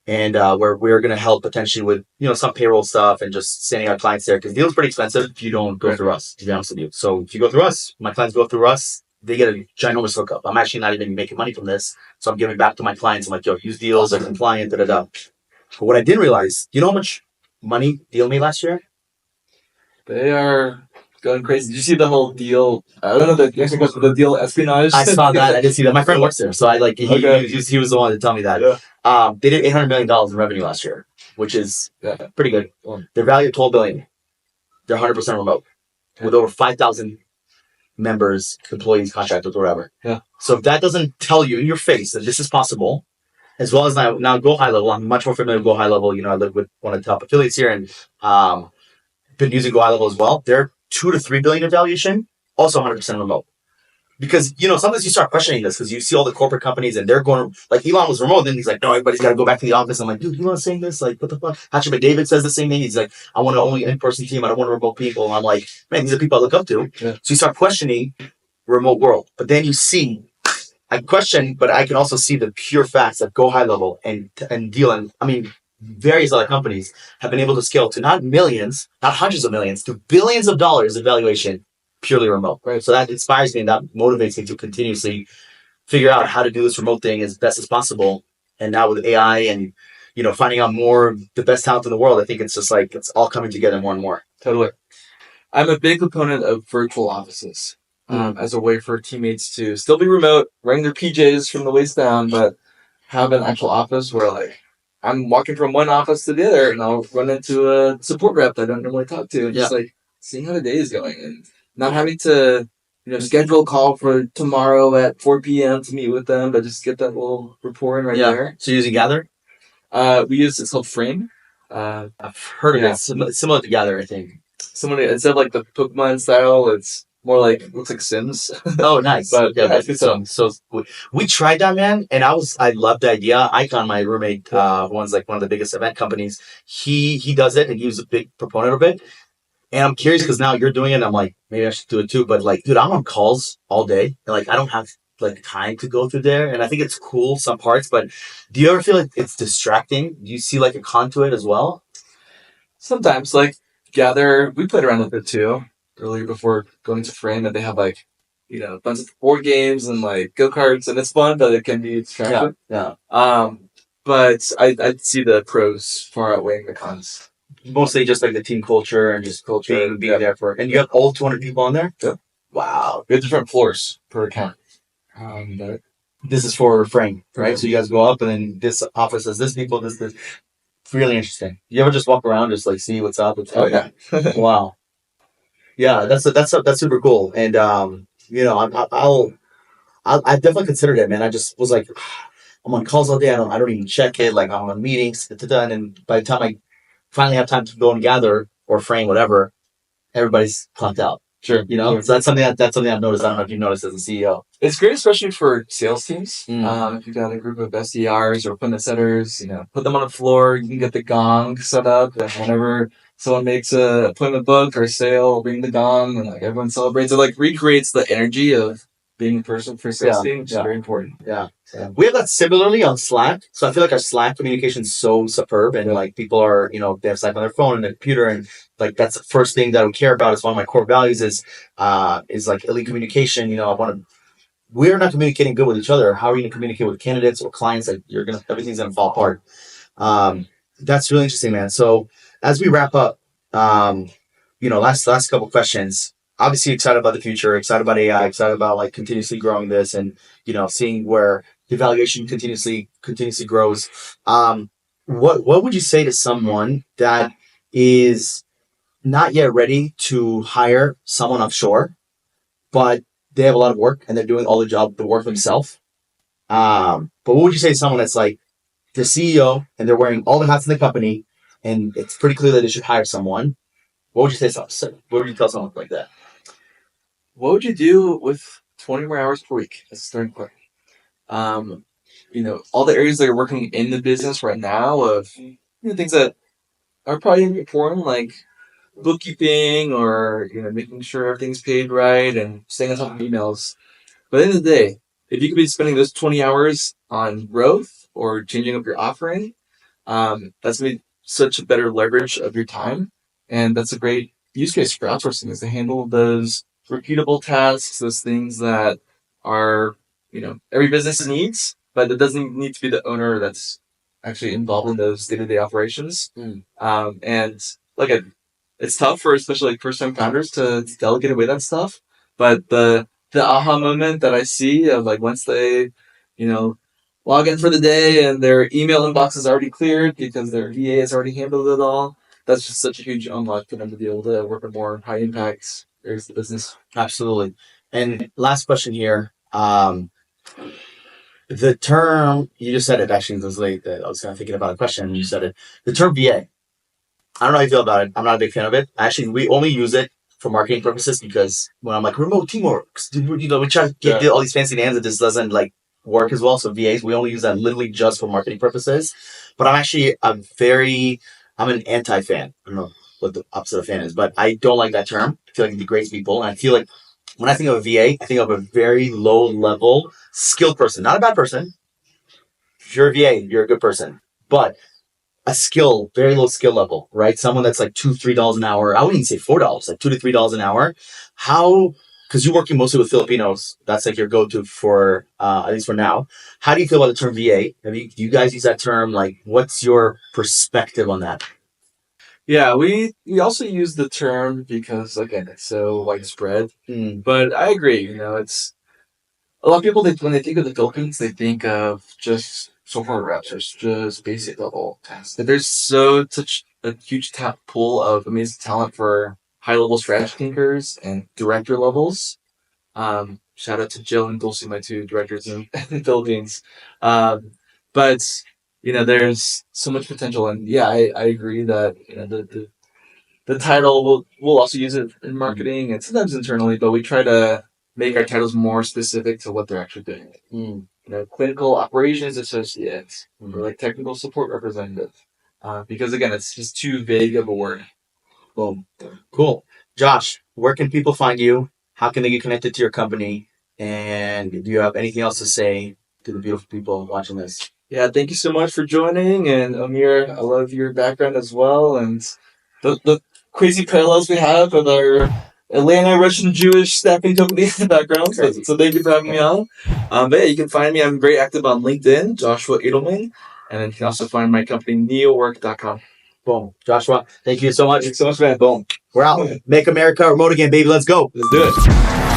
and where we're going to help potentially with, some payroll stuff and just sending our clients there, because Deal's pretty expensive if you don't go through us, to be honest with you. So if you go through us, my clients go through us, they get a ginormous hookup. I'm actually not even making money from this. So I'm giving back to my clients. I'm like, yo, use Deals, they're compliant, da-da-da. But what I didn't realize, you know how much money Deal made last year? They are going crazy. Did you see the whole Deal? I don't know the Deal espionage. I saw that. I did see that. My friend works there, so he was the one to tell me that. Yeah. They did $800 million in revenue last year, which is pretty good. Their value of $12 billion. They're 100% remote, with over 5,000 members, employees, contractors, whatever. Yeah. So if that doesn't tell you in your face that this is possible, as well as now Go High Level, I'm much more familiar with Go High Level. I live with one of the top affiliates here, and been using Go High Level as well. They're 2 to 3 billion in valuation, also 100% remote. Because sometimes you start questioning this, because you see all the corporate companies and they're going, like Elon was remote, then he's like, no, everybody's got to go back to the office. I'm like, dude, Elon's saying this, like, what the fuck? Patrick McDavid says the same thing. He's like, I want to only in-person team. I don't want to remote people. And I'm like, man, these are people I look up to. Yeah. So you start questioning remote world, but then you see. I question, but I can also see the pure facts that Go High Level and Deal, and I mean, various other companies have been able to scale to not millions, not hundreds of millions, to billions of dollars in valuation, purely remote. Right. So that inspires me and that motivates me to continuously figure out how to do this remote thing as best as possible. And now with AI and, finding out more the best talent in the world, I think it's just like, it's all coming together more and more. Totally. I'm a big proponent of virtual offices. As a way for teammates to still be remote, wearing their PJs from the waist down, but have an actual office where, like, I'm walking from one office to the other, and I'll run into a support rep that I don't normally talk to, and just, like, seeing how the day is going, and not having to, schedule a call for tomorrow at 4 p.m. to meet with them, but just get that little rapport in there. So you're using Gather? It's called Frame. I've heard of it. Similar to Gather, I think. Instead of, like, the Pokemon style, it's more like, looks like Sims. Oh, nice. But so we tried that, man, and I loved the idea. Icon, my roommate, one's like one of the biggest event companies. He does it, and he was a big proponent of it. And I'm curious because now you're doing it. And I'm like, maybe I should do it too. But like, dude, I'm on calls all day, and like, I don't have like time to go through there. And I think it's cool some parts, but do you ever feel like it's distracting? Do you see like a con to it as well? Sometimes, like Gather, we played around with it too. Earlier before going to Frame, that they have like, a bunch of board games and like go-karts, and it's fun, but it can be distracting. Yeah. But I see the pros far outweighing the cons. Mostly just like the team culture and just being there for, and you have all 200 people on there? Yeah. Wow. We have different floors per account. This is for Frame, right? So you guys go up, and then this office has this people, this. It's really interesting. You ever just walk around, just like see what's up? Yeah. Wow. Yeah, that's super cool, and I'll definitely considered it, man. I just was like, I'm on calls all day. I don't even check it. Like, I'm on meetings, and then by the time I finally have time to go and Gather or Frame, whatever, everybody's clocked out. Sure. So that's something I've noticed. I don't know if you noticed as a CEO. It's great, especially for sales teams. If you've got a group of SDRs or appointment setters, put them on the floor. You can get the gong set up, and whenever someone makes an appointment book or sale, ring the gong, and like everyone celebrates. It like recreates the energy of being in person for sales team, which is very important. Yeah. We have that similarly on Slack. So I feel like our Slack communication is so superb, and like people are, they have Slack on their phone and their computer, and like that's the first thing that we care about. It's one of my core values is like elite communication. I want to we're not communicating good with each other, how are you going to communicate with candidates or clients? Like everything's going to fall apart. That's really interesting, man. So as we wrap up, last couple questions. Obviously excited about the future, excited about AI, excited about like continuously growing this, and seeing where the valuation continuously grows. What would you say to someone that is not yet ready to hire someone offshore, but they have a lot of work and they're doing all the work themselves? But what would you say to someone that's like the CEO and they're wearing all the hats in the company, and it's pretty clear that they should hire someone? What would you say? What would you tell someone like that? What would you do with 20 more hours per week? That's the starting point. All the areas that you're working in the business right now of things that are probably important, like bookkeeping or making sure everything's paid right and staying on top of emails. But at the end of the day, if you could be spending those 20 hours on growth or changing up your offering, that's going to be such a better leverage of your time. And that's a great use case for outsourcing, is to handle those repeatable tasks, those things that are, every business needs, but it doesn't need to be the owner that's actually involved in those day-to-day operations. And like it's tough for especially like first-time founders to delegate away that stuff. But the aha moment that I see of like once they, log in for the day and their email inbox is already cleared because their VA has already handled it all, that's just such a huge unlock for them to be able to work on more high impact areas of the business. Absolutely. And last question here. The term, you just said it, actually, it was late that I was kind of thinking about a question and you said it. The term VA. I don't know how you feel about it. I'm not a big fan of it. Actually, we only use it for marketing purposes because when I'm like remote teamwork, we try to get all these fancy names, it just doesn't like work as well. So VAs, we only use that literally just for marketing purposes. But I'm an anti-fan. I don't know what the opposite of fan is, but I don't like that term. I feel like it degrades people. And I feel like when I think of a VA, I think of a very low level skilled person, not a bad person. If you're a VA, you're a good person, but a skill, very low skill level, right? Someone that's like $2-3 an hour. I wouldn't even say $4, like $2 to $3 an hour. How? Because you're working mostly with Filipinos, that's like your go-to for at least for now. How do you feel about the term VA? Do you guys use that term? Like, what's your perspective on that? Yeah, we also use the term because again it's so widespread. But I agree. It's a lot of people. When they think of the Philippines, they think of just support reps or just basic level tasks. But there's such a huge pool of amazing talent for high level strategy thinkers and director levels. Shout out to Jill and Dulcie, my two directors in the Philippines. But there's so much potential, and yeah, I agree that the title we'll also use it in marketing and sometimes internally, but we try to make our titles more specific to what they're actually doing. Clinical operations associate or like technical support representative, because again, it's just too vague of a word. Boom. Cool. Josh, where can people find you? How can they get connected to your company? And do you have anything else to say to the beautiful people watching this? Yeah, thank you so much for joining. And Omer, I love your background as well. And the crazy parallels we have with our Atlanta Russian Jewish staffing company in the background. So thank you for having me on. But yeah, you can find me. I'm very active on LinkedIn, Joshua Adelman. And then you can also find my company, NeoWork.com. Boom. Joshua, thank you so much. Thanks so much, man. Boom. We're out. Make America remote again, baby. Let's go. Let's do it.